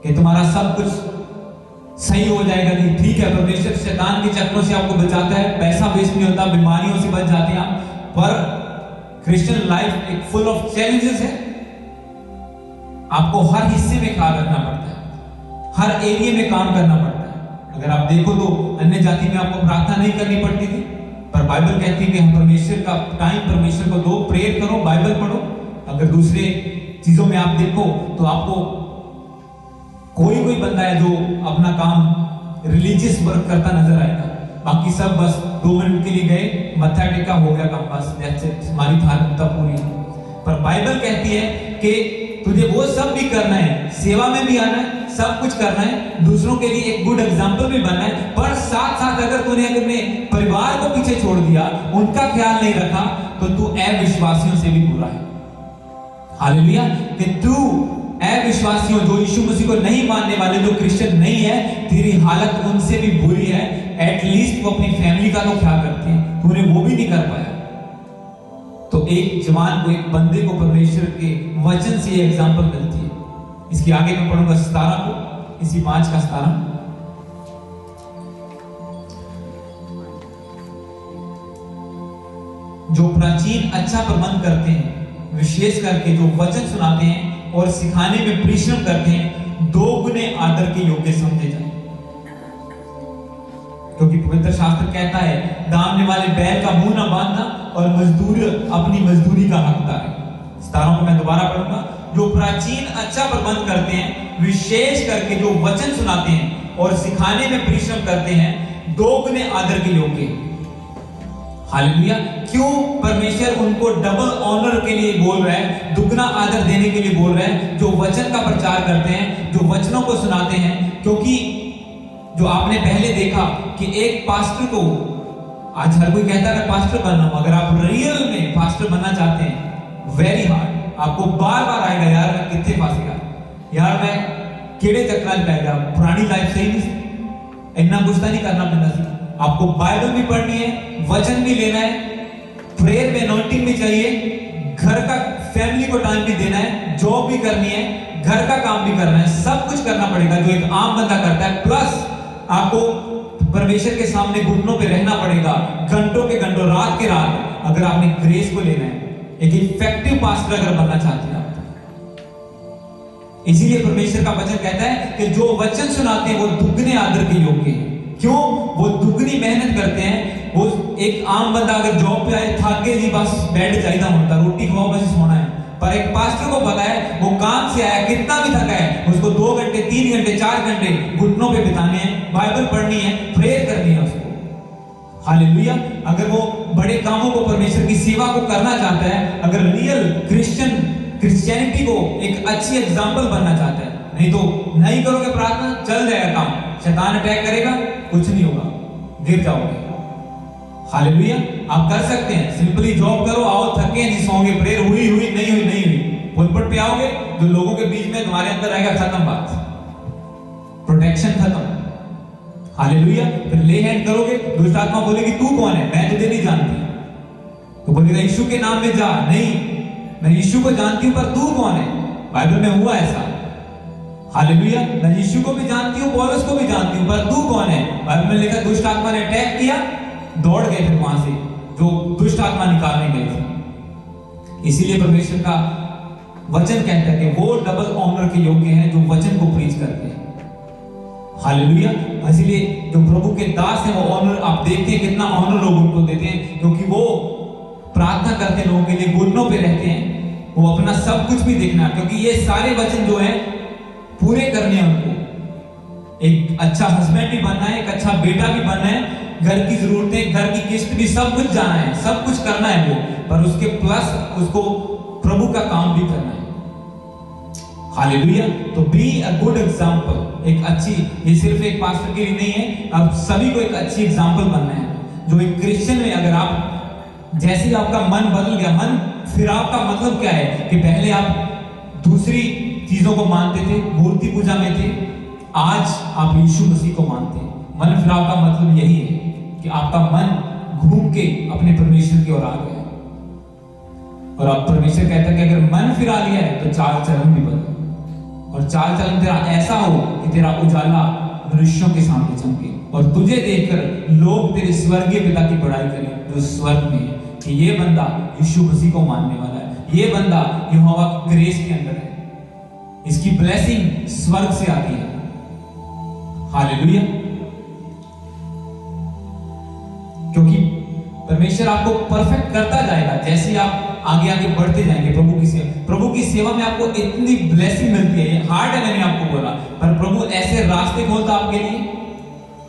कि तुम्हारा सब कुछ सही हो जाएगा कि ठीक है, परमेश्वर शैतान के चक्रों से आपको बचाता है, पैसा वेस्ट नहीं होता, बीमारियों से बच जाते हैं आप। पर क्रिश्चियन लाइफ एक फुल ऑफ चैलेंजेस है। आपको हर हिस्से में ख्याल रखना पड़ता है, हर एरिया में काम करना पड़ता है। अगर आप देखो तो अन्य जाति में आपको प्रार्थना नहीं करनी पड़ती थी, पर बाइबल कहती है कि हम परमेश्वर का टाइम परमेश्वर को दो, प्रेयर करो, बाइबल पढ़ो। अगर दूसरे चीजों में आप देखो तो आपको कोई बंदा है जो अपना काम रिलीजियस वर्क करता नजर आएगा, बाकी सब बस 2 मिनट के लिए गए, मत्था टेका, हो गया काम, बस हमारी धार्मिकता पूरी है। पर बाइबल कहती है कि तुझे वो सब भी करना है, सेवा में भी आना है, सब कुछ करना है, दूसरों के लिए एक गुड एग्जाम्पल भी बनना है। पर साथ साथ अगर तूने अपने परिवार को पीछे छोड़ दिया, उनका ख्याल नहीं रखा, तो तू अविश्वासियों से भी बुरा है। हालेलुया। कि तू अविश्वासियों, जो यीशु मसीह को नहीं मानने वाले, जो क्रिश्चियन नहीं है, तेरी हालत उनसे भी बुरी है। एटलीस्ट वो अपनी फैमिली का तो ख्याल रखते हैं, तूने वो भी नहीं कर पाया। तो एक जवान को, एक बंदे को परमेश्वर के वचन से ये एग्जांपल मिलती है। इसके आगे मैं पढ़ूंगा 17 को, इसी 5 का 17। जो प्राचीन अच्छा प्रबंध करते हैं, विशेष करके जो वचन सुनाते हैं और सिखाने में परिश्रम करते हैं, 2 गुने आदर के योग्य समझे जाए। क्योंकि पवित्र शास्त्र कहता है, दामने वाले बैल का मुंह ना बांधना और मजदूर अपनी मजदूरी का हकदार है। 17 को मैं दोबारा पढ़ूंगा। जो प्राचीन अच्छा प्रबंध करते हैं, विशेष करके जो वचन सुनाते हैं और सिखाने में परिश्रम करते हैं, 2 गुने आदर के योग्य। हालेलुया। क्यों परमेश्वर उनको डबल ऑनर के लिए बोल रहा है, दुगना आदर देने के लिए बोल रहा है? जो वचन का प्रचार करते हैं, जो वचनों को सुनाते हैं। क्योंकि जो आपने पहले देखा कि एक पास्टर को, आज हर कोई कहता है मैं पास्टर बनना हूं, अगर आप रियल में पास्टर बनना चाहते हैं, वेरी हार्ड। आपको बार बार आएगा, यार मैं कितने फांसेगा, यार मैं केड़े चक्कर पैगा, पुरानी लाइफ सही नहीं, इतना कुछ नहीं करना पैदा सी। आपको बाइबल भी पढ़नी है, वचन भी लेना है, प्रेयर में अनॉइंटिंग भी चाहिए, घर का फैमिली को टाइम भी देना है, जॉब भी करनी है, घर का काम भी करना है, सब कुछ करना पड़ेगा जो एक आम बंदा करता है। प्लस आपको परमेश्वर के सामने घुटनों पे रहना पड़ेगा, घंटों के घंटों, रात के रात, अगर आपने ग्रेस को लेना है, एक इफेक्टिव पास्टर अगर बनना चाहते हैं आप। इसीलिए परमेश्वर का वचन कहता है कि जो वचन सुनाते हैं वो दुगने आदर के योग्य हैं। क्यों? वो दुगनी मेहनत करते हैं। वो एक आम बंदा अगर जॉब पे आए, थक गए जी, बस बेड चाहिए होता, रोटी खाओ बस सोना है। पर एक पास्टर को पता है, वो काम से आया, कितना भी थका है, उसको 2 घंटे, 3 घंटे, 4 घंटे घुटनों पे बिताने हैं, बाइबल पढ़नी है, प्रेयर करनी है उसको। हालेलुया। अगर वो बड़े कामों को, परमेश्वर की सेवा को करना चाहता है, अगर रियल क्रिश्चियनिटी को एक अच्छी एग्जाम्पल बनना चाहता है, नहीं तो नहीं करोगे प्रार्थना, चल जाएगा काम, शैतान अटैक करेगा, कुछ नहीं होगा, गिर जाओगे। हालेलुया। आप कर सकते हैं, सिंपली जॉब करो, आओ, थके हैं जी, सोओगे, प्रेयर हुई नहीं हुई, पुलपट पे आओगे, जो लोगों के बीच में तुम्हारे अंदर रहेगा, खत्म बात, प्रोटेक्शन खत्म। हालेलुया। फिर ले हैंड करोगे, दुष्ट आत्मा बोलेगी तू कौन है, मैं तुझे नहीं जानती, तो बोलेगा यीशु के नाम में जा, नहीं मैं यीशु को जानती हूं, पर तू कौन है? बाइबल में हुआ ऐसा। हालेलुया। मैं यीशु को भी जानती हूं, पौलुस को भी जानती हूं, पर तू कौन है? बाइबल में लिखा दुष्ट आत्मा ने अटैक किया, दौड़ गए फिर वहां से जो दुष्ट आत्मा निकालने गए थे। इसीलिए परमेश्वर का वचन कहता है कि वो डबल ऑनर के योग्य हैं जो वचन को प्रीच करते हैं। हालेलुया। इसीलिए जो प्रभु के दास हैं, वो ऑनर, आप देखते हैं कितना ऑनर लोग उनको देते हैं, क्योंकि वो प्रार्थना करते हैं, लोगों के लिए घुटनों पे रहते हैं, वो अपना सब कुछ भी देखना, क्योंकि ये सारे वचन जो है पूरे करने हैं उनको। एक अच्छा हस्बैंड भी बनना है, एक अच्छा बेटा भी बनना है, घर की जरूरतें, घर की किस्त भी, सब कुछ जाना है, सब कुछ करना है वो, पर उसके प्लस उसको प्रभु का काम भी करना है। हालेलुया। तो बी अ गुड एग्जाम्पल, एक अच्छी, ये सिर्फ एक पास्टर के लिए नहीं है, अब सभी को एक अच्छी एग्जाम्पल बनना है। जो एक क्रिश्चियन में, अगर आप, जैसे ही आपका मन बदल गया, मन फिराव का मतलब क्या है कि पहले आप दूसरी चीजों को मानते थे, मूर्ति पूजा में थे, आज आप यीशु मसीह को मानते हैं। मन फिराव का मतलब यही है कि आपका मन घूम के अपने परमेश्वर की ओर आ गया, और अब परमेश्वर कहता है कि अगर मन फिरा लिया है तो चाल चलन भी बदल, और चाल चलन तेरा ऐसा हो कि तेरा उजाला मनुष्यों के सामने चमके और तुझे देखकर लोग तेरे स्वर्गीय पिता की बड़ाई करें जो स्वर्ग में है, कि ये बंदा यीशु मसीह को मानने वाला है, ये बंदा यहोवा की ग्रेस के अंदर है, इसकी ब्लेसिंग स्वर्ग से आती है। हालेलुया। क्योंकि परमेश्वर आपको परफेक्ट करता जाएगा जैसे आप आगे आगे बढ़ते जाएंगे प्रभु की सेवा में आपको इतनी ब्लेसिंग मिलती है। ये हार्ड है, मैंने आपको बोला, पर प्रभु ऐसे रास्ते खोलता आपके लिए,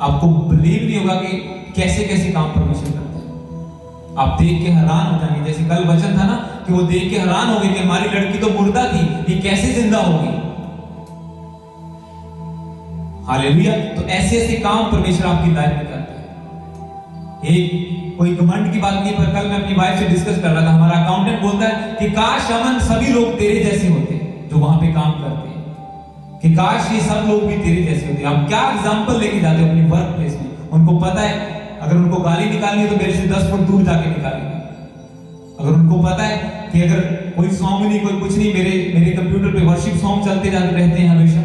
आपको बिलीव नहीं होगा कि कैसे कैसे काम परमेश्वर करता है। आप देख के हैरान हो जाएंगे। जैसे कल वचन था ना कि वो देख के हैरान हो गए कि हमारी लड़की तो मुर्दा थी, ये कैसे जिंदा होगी। हालेलुया। तो ऐसे ऐसे काम परमेश्वर आपकी लाइफ में करता है। एक कोई घमंड की बात नहीं, पर कल मैं अपनी वाइफ से डिस्कस कर रहा था, हमारा अकाउंटेंट बोलता है कि काश अमन सभी लोग तेरे जैसे होते जो वहां पे काम करते हैं, कि काश ये सब लोग भी तेरे जैसे होते। आप क्या एग्जांपल लेके जाते हो अपनी वर्क प्लेस में? उनको पता है अगर उनको गाली निकालनी है तो मेरे से 10 फुट दूर जाके निकालेंगे। अगर उनको पता है कि अगर कोई सॉन्ग नहीं, कोई कुछ नहीं, मेरे कंप्यूटर पे वर्शिप सॉन्ग चलते जाते रहते हैं हमेशा।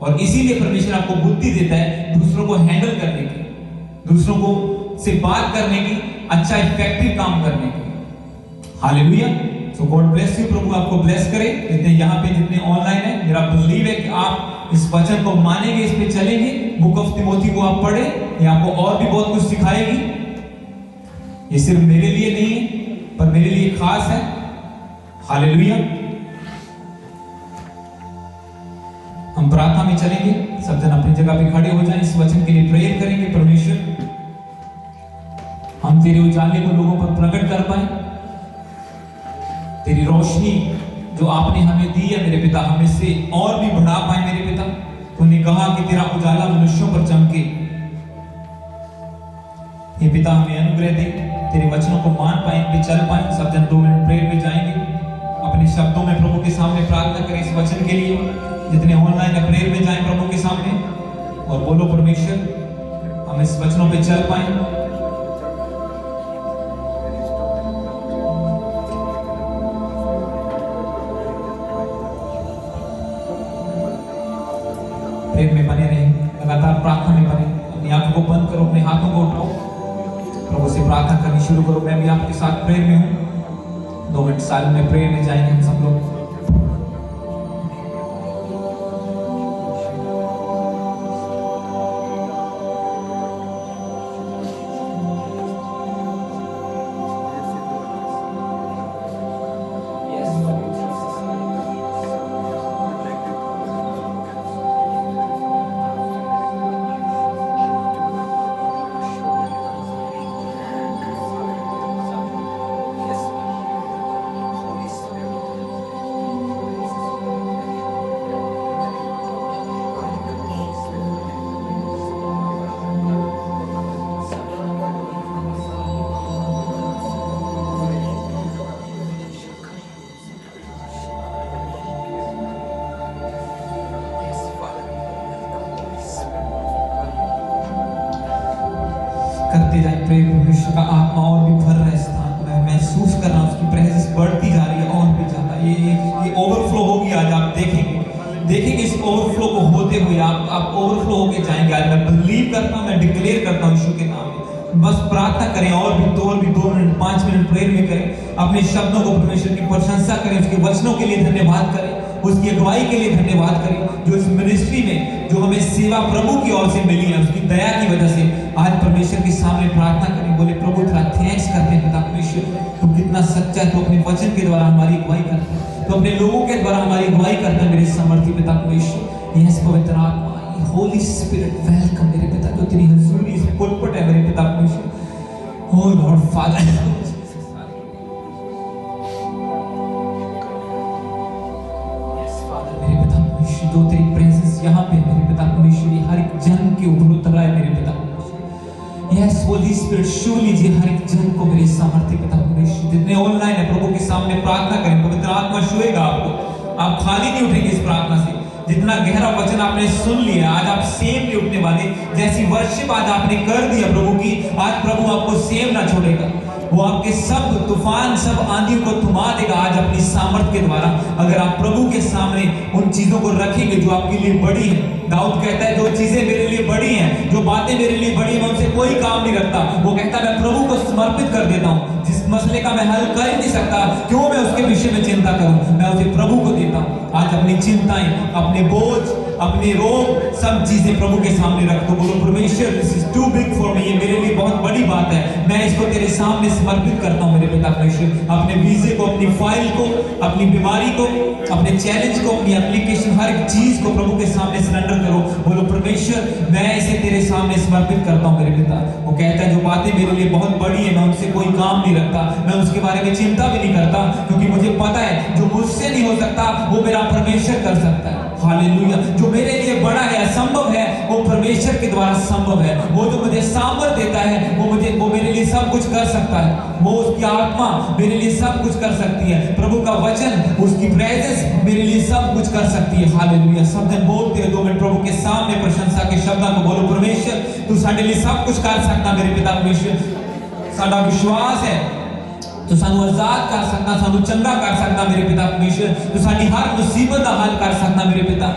और इसीलिए परमेश्वर आपको बुद्धि देता है दूसरों को हैंडल करने की, दूसरों को से बात करने की, अच्छा इफेक्टिव काम करने की। Hallelujah. So God bless you. प्रभु आपको ब्लेस करे। जितने यहाँ पे जितने ऑनलाइन है, मेरा बिलीव है कि आप इस वचन को मानेंगे, इस पे चलेंगे। बुक ऑफ तिमोथी को आप पढ़े, ये आपको और भी बहुत कुछ सिखाएगी। ये सिर्फ मेरे लिए नहीं है पर मेरे लिए खास है। हालेलुया। हम प्रार्थना में चलेंगे, सब जन अपनी जगह पे खड़े हो जाएं, इस वचन के लिए प्रेयर करेंगे। परमेश्वर, हम तेरे उजाले को लोगों पर प्रकट कर पाए, तेरी रोशनी जो आपने हमें दी है मेरे पिता, हमें से और भी बढ़ा पाए मेरे पिता। तूने कहा कि तेरा उजाला मनुष्यों पर चमके। ये पिता हमें अनुग्रह दे, तेरे वचनों को मान पाए, इन पे चल पाए। सब जन 2 मिनट प्रेयर में जाएंगे, अपने शब्दों में प्रभु के सामने प्रार्थना करें इस वचन के लिए। जितने ऑनलाइन है प्रेयर में जाएं प्रभु के सामने और बोलो परमेश्वर हम इस वचनों पे चल पाए। प्रेम में बने रहें, लगातार प्रार्थना में बने। अपनी आंखों को बंद करो, अपने हाथों को उठाओ, प्रभु से प्रार्थना करनी शुरू करो। मैं भी आपके साथ प्रेयर में हूँ। 2 मिनट साल में प्रेयर में जाएंगे हम सब लोग। करते जाए प्रेम। परमेश्वर का आत्मा और भी भर रहा है स्थान को, मैं महसूस कर रहा हूँ उसकी प्रेजेंस बढ़ती जा रही है और भी ज्यादा। ये ओवरफ्लो होगी आज, आप देखेंगे इस ओवरफ्लो को होते हुए आप ओवरफ्लो होके जाएंगे आज। मैं बिलीव करता हूँ, मैं डिक्लेयर करता हूँ यीशु के नाम में। बस प्रार्थना करें और भी 2 मिनट 5 मिनट प्रेयर में करें। अपने शब्दों को परमेश्वर की प्रशंसा करें, उसके वचनों के लिए धन्यवाद करें, उसकी अगुवाई के लिए धन्यवाद करें, जो इस मिनिस्ट्री में जो हमें सेवा प्रभु की ओर से मिली है उसकी दया की वजह से आज परमेश्वर के सामने प्रार्थना करें। बोले प्रभु तेरा थैंक्स करते हैं पिता परमेश्वर, तू कितना सच्चा है, तू अपने वचन के द्वारा हमारी अगुवाई करता है, तो अपने लोगों के द्वारा हमारी अगुवाई करता है मेरे समर्थी पिता परमेश्वर। यस पवित्र आत्मा, होली स्पिरिट वेलकम मेरे पिता, जो तेरी हजूरी इस पुलपट है मेरे पिता परमेश्वर। ओ लॉर्ड फादर, जो तेरी प्रेजेंस यहाँ पे मेरे पिता परमेश्वर हर एक जन के ऊपर उतर आए मेरे पिता परमेश्वर। यस होली स्पिरिट छू लीजिए हर एक जन को मेरे सामर्थ्य पिता परमेश्वर। जितने ऑनलाइन है प्रभु के सामने प्रार्थना करें, पवित्र आत्मा छुएगा आपको, आप खाली नहीं उठेंगे इस प्रार्थना से। जितना गहरा वचन आपने सुन लिया, आज आप सेम नहीं उठने वाले। जैसी वर्शिप आज आपने कर दिया प्रभु की, आज प्रभु आपको सेम ना छोड़ेगा। वो आपके सब तूफान, सब आंधियों को थमा देगा आज अपनी सामर्थ के द्वारा। अगर आप प्रभु के सामने उन चीजों को रखेंगे जो आपके लिए बड़ी है। दाऊद कहता है जो चीजें मेरे लिए बड़ी हैं, जो बातें मेरे लिए बड़ी हैं, मैं उनसे कोई काम नहीं रखता। वो कहता है मैं प्रभु को समर्पित कर देता हूँ। जिस मसले का मैं हल कर ही नहीं सकता, क्यों मैं उसके विषय में चिंता करूं, मैं उसे प्रभु को देता हूं। आज अपनी चिंताएं, अपने बोझ, अपने रोग, सब चीजें प्रभु के सामने रख दो। बोलो परमेश्वर this is too big for me, ये मेरे लिए बहुत बड़ी बात है, मैं इसको तेरे सामने समर्पित करता हूं मेरे पिता परमेश्वर। अपने वीजे को, अपनी फाइल को, अपनी बीमारी को, अपने चैलेंज को, अपनी एप्लीकेशन, हर एक चीज को प्रभु के सामने सरेंडर करो। बोलो परमेश्वर मैं इसे तेरे सामने समर्पित करता हूं मेरे पिता। वो कहता है जो बातें मेरे लिए बहुत बड़ी है, मैं उनसे कोई काम नहीं रखता, मैं उसके बारे में चिंता भी नहीं करता, क्योंकि मुझे पता है जो मुझसे नहीं हो सकता वो मेरा परमेश्वर कर सकता है। हालेलुया। जो मेरे लिए बड़ा है, असंभव है, वो परमेश्वर के द्वारा संभव है। वो जो मुझे सामर्थ देता है, वो मेरे लिए सब कुछ कर सकता है। वो उसकी आत्मा मेरे लिए सब कुछ कर सकती है। प्रभु का वचन, उसकी प्रेजेंस मेरे लिए सब कुछ कर सकती है। हालेलुया। सब जन बोलते हैं 2 मिनट प्रभु के सामने प्रशंसा के शब्दों को। बोलो परमेश्वर तू साडे लिए सब कुछ कर सकता मेरे पिता परमेश्वर। साडा विश्वास है तो सानू आजाद कर सकता, सानू चंगा कर सकता मेरे पिता परमेश्वर। तो साडी हर मुसीबत का हल कर सकता मेरे पिता।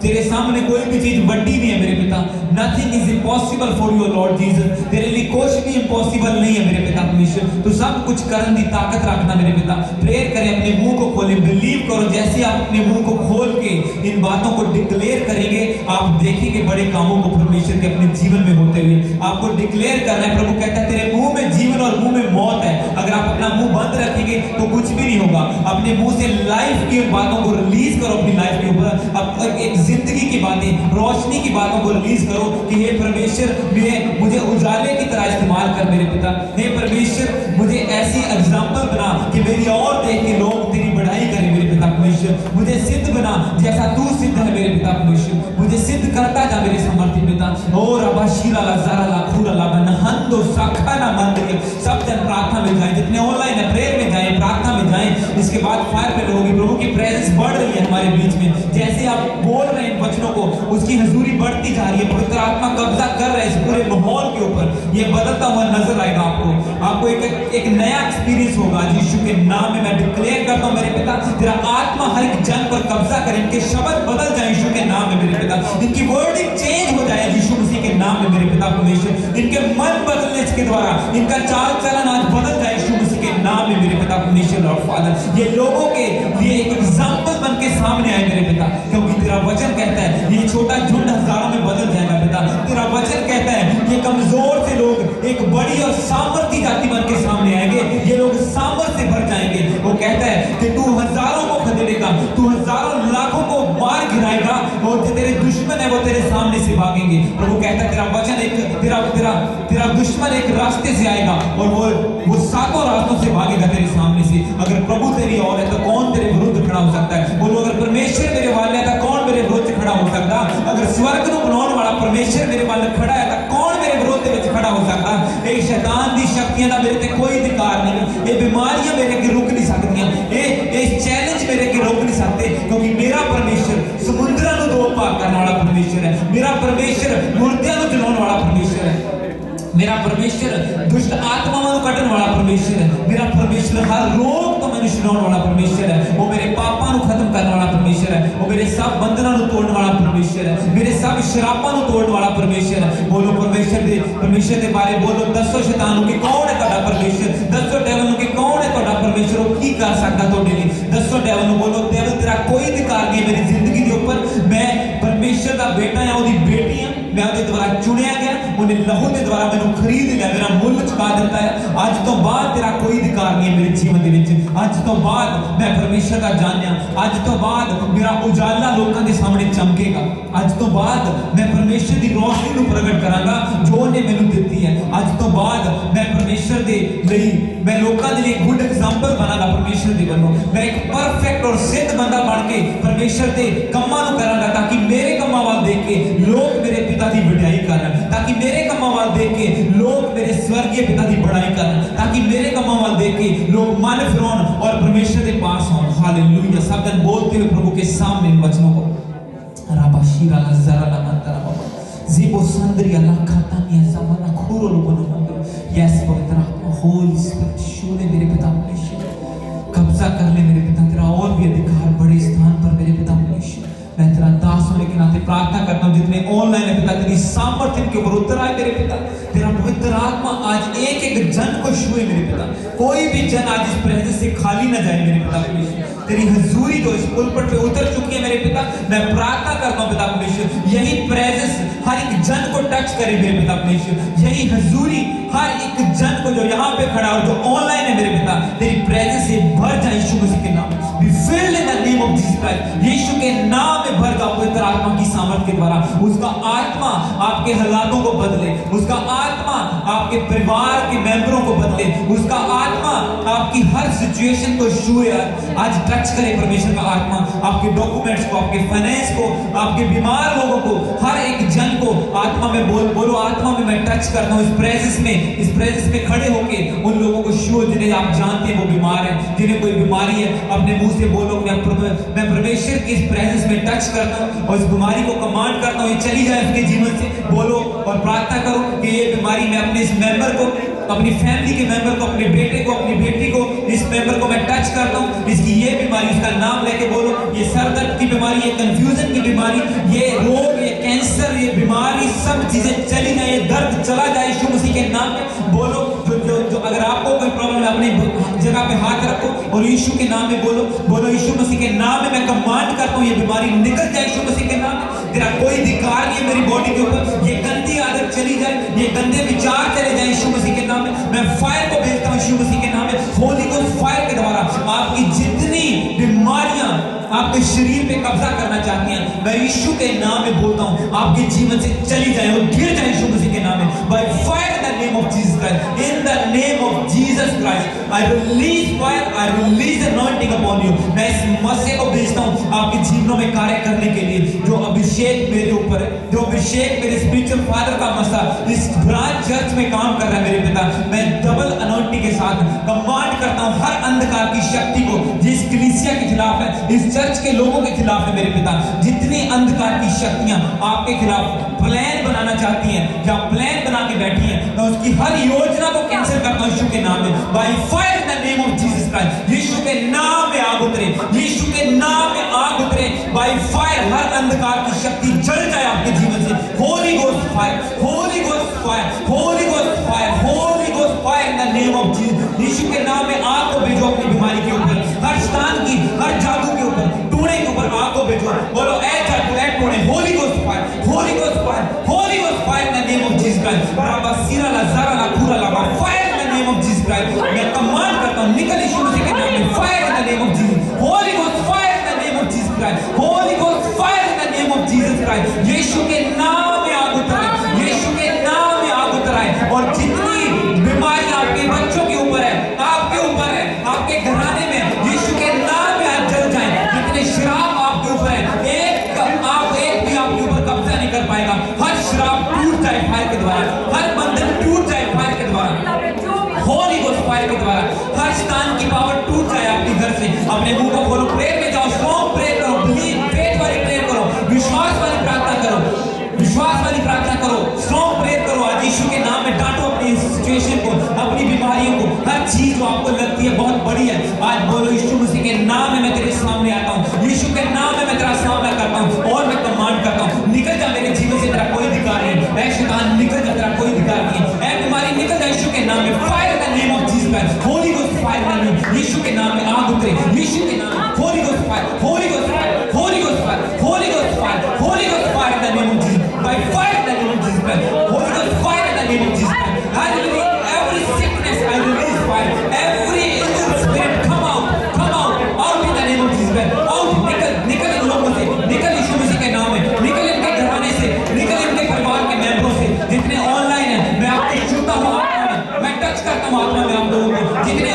तेरे सामने कोई भी चीज बड़ी नहीं है मेरे पिता। Nothing is impossible for you Lord Jesus. तेरे लिए कुछ भी इम्पॉसिबल नहीं है मेरे पिता परमेश्वर। तो सब कुछ करने की ताकत रखना मेरे पिता। प्रेयर करें, अपने मुंह को खोलें, बिलीव करो। जैसे आप अपने मुंह को खोल के इन बातों को डिक्लेयर करेंगे, आप देखेंगे बड़े कामों को परमेश्वर के अपने जीवन में होते हुए। आपको डिक्लेयर करना है। प्रभु कहता है तेरे मुंह में जीवन और मुंह में मौत है। अगर आप अपना मुंह बंद रखेंगे तो कुछ भी नहीं होगा। अपने मुंह से लाइफ की बातों को रिलीज करो अपनी लाइफ के ऊपर। अब एक जिंदगी की बातें, रोशनी की बातों को रिलीज करो कि हे परमेश्वर मुझे उजाले की तरह इस्तेमाल कर मेरे पिता। हे परमेश्वर मुझे ऐसी एग्जाम्पल बना कि मेरी और देख के लोग तेरी बढ़ाई करें मेरे पिता परमेश्वर। मुझे सिद्ध बना जैसा तू सिद्ध है मेरे पिता परमेश्वर। मुझे सिद्ध करता जा मेरे समर्थी पिता। ओ रबा शीला ला ज़रा ला खूरा ला बनहंदो साखाना मंदिर। सब जन प्रार्थना में जाएं, जितने ऑनलाइन है प्रेयर में जाएं, प्रार्थना में जाएं। इसके बाद फायर पे होगी। प्रभु की प्रेजेंस बढ़ रही है हमारे बीच में। जैसे आप बोल रहे हैं वचनों को, उसकी हजूरी बढ़ती जा रही है। पवित्र आत्मा कब्जा कर रहा है इस पूरे माहौल के ऊपर। ये बदलता हुआ नजर आएगा आपको एक नया एक्सपीरियंस होगा। यीशु के नाम में मैं डिक्लेयर करता हूं मेरे पिता, तेरा आत्मा हर एक जन पर कब्जा करे। इनके शब्द बदल जाए यीशु के नाम में मेरे पिता। इनकी वर्डिंग चेंज हो जाए यीशु मसीह के नाम में मेरे पिता परमेश्वर। इनके मन बदलने के द्वारा इनका चाल चलन आज बदल जाए यीशु मसीह के नाम में मेरे पिता परमेश्वर। और फादर ये लोगों के लिए एक एग्जाम्पल बन के सामने आए मेरे पिता, क्योंकि तेरा वचन कहता है ये छोटा झुंड हजारों में बदल जाएगा पिता। तेरा वचन कहता है ये कमजोर से लोग एक बड़ी और सामर्थी जाति बन के सामने आएंगे। ये लोग सामर्थ से भर जाएंगे। वो कहता है कि तू हजारों को खदेड़ेगा, तू हजारों लाखों को मार गिराएगा, और जो तेरे दुश्मन है वो तेरे सामने से भागेंगे। प्रभु कहता है तेरा वचन एक तेरा दुश्मन एक रास्ते से आएगा और वो 7 रास्तों से भागेगा तेरे सामने से। अगर प्रभु तेरी ओर है तो कौन तेरे विरुद्ध खड़ा हो सकता है? बोलो अगर परमेश्वर मेरे वाले है तो कौन मेरे विरुद्ध खड़ा हो सकता? अगर स्वर्ग को बनाने वाला परमेश्वर मेरे वाले खड़ा है तो कौन मेरे विरोध में खड़ा हो सकता? ये शैतान दी शक्तियां का मेरे ते कोई अधिकार नहीं। ये बीमारियां मेरे के रुक नहीं सकती, ये चैलेंज मेरे के रोक नहीं सकते, क्योंकि मेरा परमेश्वर समुद्र को 2 भाग करने वाला परमेश्वर है। मेरा परमेश्वर मुर्दियां को जलाने वाला परमेश्वर है। मेरा परमेश्वर दुष्ट आत्माओं को कटने वाला परमेश्वर है। मेरा परमेश्वर हर रोग को मनुष्य बनाने वाला परमेश्वर है। वो मेरे पापों को खत्म करने वाला परमेश्वर है। वो मेरे सब बंधनों को तोड़ने वाला परमेश्वर है। मेरे सब श्रापों को तोड़ने वाला परमेश्वर है। बोलो परमेश्वर के बारे बोलो। 10 शैतानों के कौन है ਤੁਹਾਡਾ परमेश्वर? 10 डेविल के कौन है ਤੁਹਾਡਾ परमेश्वर? वो की कर सकता ਤੁਹਾਡੇ लिए? 10 डेविल बोलो डेविल तेरा कोई अधिकार नहीं मेरी जिंदगी के ऊपर। मैं परमेश्वर का बेटा या ਉਹਦੀ बेटी हां। मैं ਉਹਦੇ द्वारा चुनिया गया, ਉਹਨੇ लहू के द्वारा मैंने खरीद लिया, मेरा मुੱਲ चुका दिता है। आज तो बाद तेरा कोई अधिकार नहीं है मेरे जीवन के विच। आज तो बाद मैं परमेश्वर का जानिया। आज तो बाद मेरा उजाला लोगों के सामने चमकेगा। आज तो बाद मैं परमेश्वर की रोशनी को प्रगट करांगा जो ਉਹਨੇ ਮੈਨੂੰ ਦਿੱਤੀ है। आज तो बाद मैं परमेश्वर के लिए मैं लोगों के लिए गुड एग्जांपल बनागा परमेश्वर के वल्लों। मैं एक परफेक्ट और सिद्ध बंदा बन के परमेश्वर के कामां ਨੂੰ करांगा, ताकि मेरे कामां ਵੱਲ देख के लोग मेरे पिता की बढ़ाई करन, ताकि मेरे कामां ਵੱਲ देख के लोग मेरे स्वर्गीय पिता की बढ़ाई करन, ताकि मेरे कामां ਵੱਲ देख के लोग मन फिरौन और परमेश्वर के पास हों। हालेलुया। सब जन बोलते हुए प्रभु के सामने इन वचनों को। राबाशीरा ला ज़रा ला मंतरा बाबा जीबो संदरिया ला खातानिया ज़माना खूरो लो बनो मंदिर। यस पवित्र आत्मा होली स्पिरिट छू ले मेरे पिता परमेश्वर, कब्जा कर ले मेरे पिता, तेरा और भी अधिकार बड़े स्थान पर मेरे पिता परमेश्वर। मैं तेरा दास होने के नाते प्रार्थना करता हूँ, जितने ऑनलाइन है पिता, तेरी सामर्थ्य के ऊपर उतर आए मेरे पिता। तेरा पवित्र आत्मा आज एक एक जन को छुए मेरे पिता, कोई भी जन आज इस प्रेजेंस से खाली न जाए मेरे पिता परमेश्वर। तेरी हजूरी जो इस पुलपट पे उतर चुकी है मेरे पिता, मैं प्रार्थना करता हूँ पिता परमेश्वर, यही प्रेजेंस हर एक जन को टच करे मेरे पिता परमेश्वर। यही हजूरी हर एक जन को जो यहाँ पे खड़ा हो, जो ऑनलाइन है मेरे पिता, तेरी प्रेजेंस से भर जाए यीशु मसीह के नाम। Be filled in the name of Jesus Christ. यीशु के नाम में भर जाओ पवित्र आत्मा की सामर्थ के द्वारा। उसका आत्मा आपके हालातों को बदले, उसका आत्मा आपके परिवार के मेंबरों को बदले, उसका आत्मा आपकी हर सिचुएशन को छुए। आज टच करे परमेश्वर का आत्मा आपके डॉक्यूमेंट्स को, आपके फाइनेंस को, आपके बीमार लोगों को, हर एक जन को आत्मा में बोलो आत्मा में मैं टच करता हूँ। इस प्रेजेंस में खड़े होके उन लोगों को छुओ जिन्हें आप जानते हैं वो बीमार है, जिन्हें कोई बीमारी है। अपने मुंह से बोलो मैं परमेश्वर की इस प्रेजेंस में टच करता हूँ और इस बीमारी को कमांड करता हूँ ये चली जाए उसके जीवन से। बोलो और प्रार्थना करो कि ये बीमारी मैं अपने इस मेंबर को, अपनी फैमिली के मेंबर को, अपने बेटे को, अपनी बेटी को, इस मेंबर को मैं टच करता हूँ। इसकी ये बीमारी, उसका नाम लेके बोलो, ये सर दर्द की बीमारी, ये कंफ्यूजन की बीमारी, ये रोग, ये कैंसर, ये बीमारी, सब चीजें चली जाए, ये दर्द चला जाए यीशु मसीह के नाम में। बोलो जो अगर आपको कोई प्रॉब्लम है अपनी जगह पे हाथ रखो और यीशु के नाम में बोलो यीशु मसीह के नाम में मैं कमांड करता हूँ ये बीमारी निकल जाए यीशु मसीह के नाम में। तेरा कोई अधिकार नहीं है मेरी बॉडी के ऊपर, ये गंदी आदत चली जाए, ये गंदे विचार चले जाए यीशु मसीह के नाम में। मैं फायर को भेजता हूँ यीशु मसीह के नाम में, होली गोस्ट फायर के द्वारा। आपकी जितनी बीमारियां आपके शरीर पे कब्जा करना चाहती हैं, मैं यीशु के नाम में बोलता हूँ आपके जीवन से चली जाए और गिर जाए यीशु मसीह के नाम में। By fire in the name of Jesus Christ, in the name of Jesus Christ I release fire, I release anointing upon you. मैं इस मसीह को भेजता हूँ आपके जीवनों में कार्य करने के लिए। जो अभिषेक मेरे ऊपर है, जो अभिषेक मेरे स्पिरिचुअल फादर का मसा इस ब्रांच चर्च में काम कर रहा है मेरे पिता, मैं डबल अनॉइंटिंग के साथ कमांड करता हूँ हर अंधकार की शक्ति को जिस कलीसिया के खिलाफ है, इस चर्च के लोगों के खिलाफ है मेरे पिता, जितनी अंधकार की शक्तियां आपके खिलाफ प्लान बनाना चाहती हैं या प्लान बना के बैठी हैं, मैं उसकी हर योजना को कैंसिल करता हूं यीशु के नाम में। By fire in the name of Jesus Christ, यीशु के नाम में आग उतरे, यीशु के नाम में आग उतरे। बाय फायर हर अंधकार की शक्ति जल जाए आपके जीवन से। Holy Ghost fire, Holy Ghost fire, Holy Ghost fire, Holy Ghost fire in the name of Jesus. यीशु के नाम में आग को भेजो अपनी बीमारी के ऊपर, हर स्थान की, हर जादू के ऊपर, टूने के ऊपर आग को भेजो। बोलो ए जादू, ए टूने, Holy Ghost fire, Holy Ghost fire, Holy Ghost fire in the name of Jesus Christ. राबा सीरा ला ज़ारा ला पूरा ला fire in the name of Jesus Christ. मैं कमांड करता हूं निकल यीशु मसीह के नाम में, fire in the name of Jesus. Holy Ghost fire in the name of Jesus Christ, Holy Ghost fire in the name of Jesus Christ. यीशु के नाम में आग उतराए, यीशु के नाम में आग उतराए। और जितनी बीमारी आपके बच्चों के ऊपर है, आपके ऊपर है, आपके घराने में, यीशु के नाम में आज जल जाए। जितने श्राप आपके ऊपर है, एक भी आपके ऊपर कब्जा नहीं कर पाएगा। हर श्राप टूट जाए फायर के द्वारा, हर बंधन टूट जाए फायर के द्वारा, होली गोस्ट फायर के द्वारा। हर स्थान की पावर टूट जाए आपके घर से। अपने मुंह को खोलो, प्रेयर में जाओ, स्ट्रॉन्ग प्रेयर करो, बिलीव, फेथ वाली प्रेयर करो, विश्वास वाली प्रार्थना करो, विश्वास वाली प्रार्थना करो, स्ट्रॉन्ग प्रेयर करो। आज यीशु के नाम में डांटो अपनी सिचुएशन को, अपनी बीमारियों को, हर चीज जो आपको लगती है बहुत बड़ी है, आज बोलो यीशु मसीह के नाम में मैं तेरे सामने आता हूँ, यीशु के नाम में मैं तेरा सामना करता हूँ और मैं कमांड करता हूँ निकल जा मेरे जीवन से, तेरा कोई अधिकार नहीं है। ऐ शैतान निकल जा, तेरा कोई अधिकार नहीं है। ऐ बीमारी निकल जा यीशु के नाम में। Fire in the name of Jesus Christ, Holy Ghost fire in the name, यीशु के नाम में आग उतरे, यीशु के नाम में। Holy Ghost fire, Holy Ghost fire, Holy Ghost fire, Holy Ghost fire, Holy Ghost fire in the name of Jesus. By fire in the name of Jesus Christ, Holy Ghost fire in the name of Jesus Christ. I release every sickness, I release fire, every evil spirit come out in the name of Jesus Christ, out, निकल इन लोगों से, निकल यीशु मसीह के नाम में, निकल इनके घराने से, निकल इनके परिवार के मेंबरों से, जितने ऑनलाइन हैं, मैं आपको छूता हूँ आत्मा में, मैं टच करता हूँ आत्मा में आप लोगों को, जितने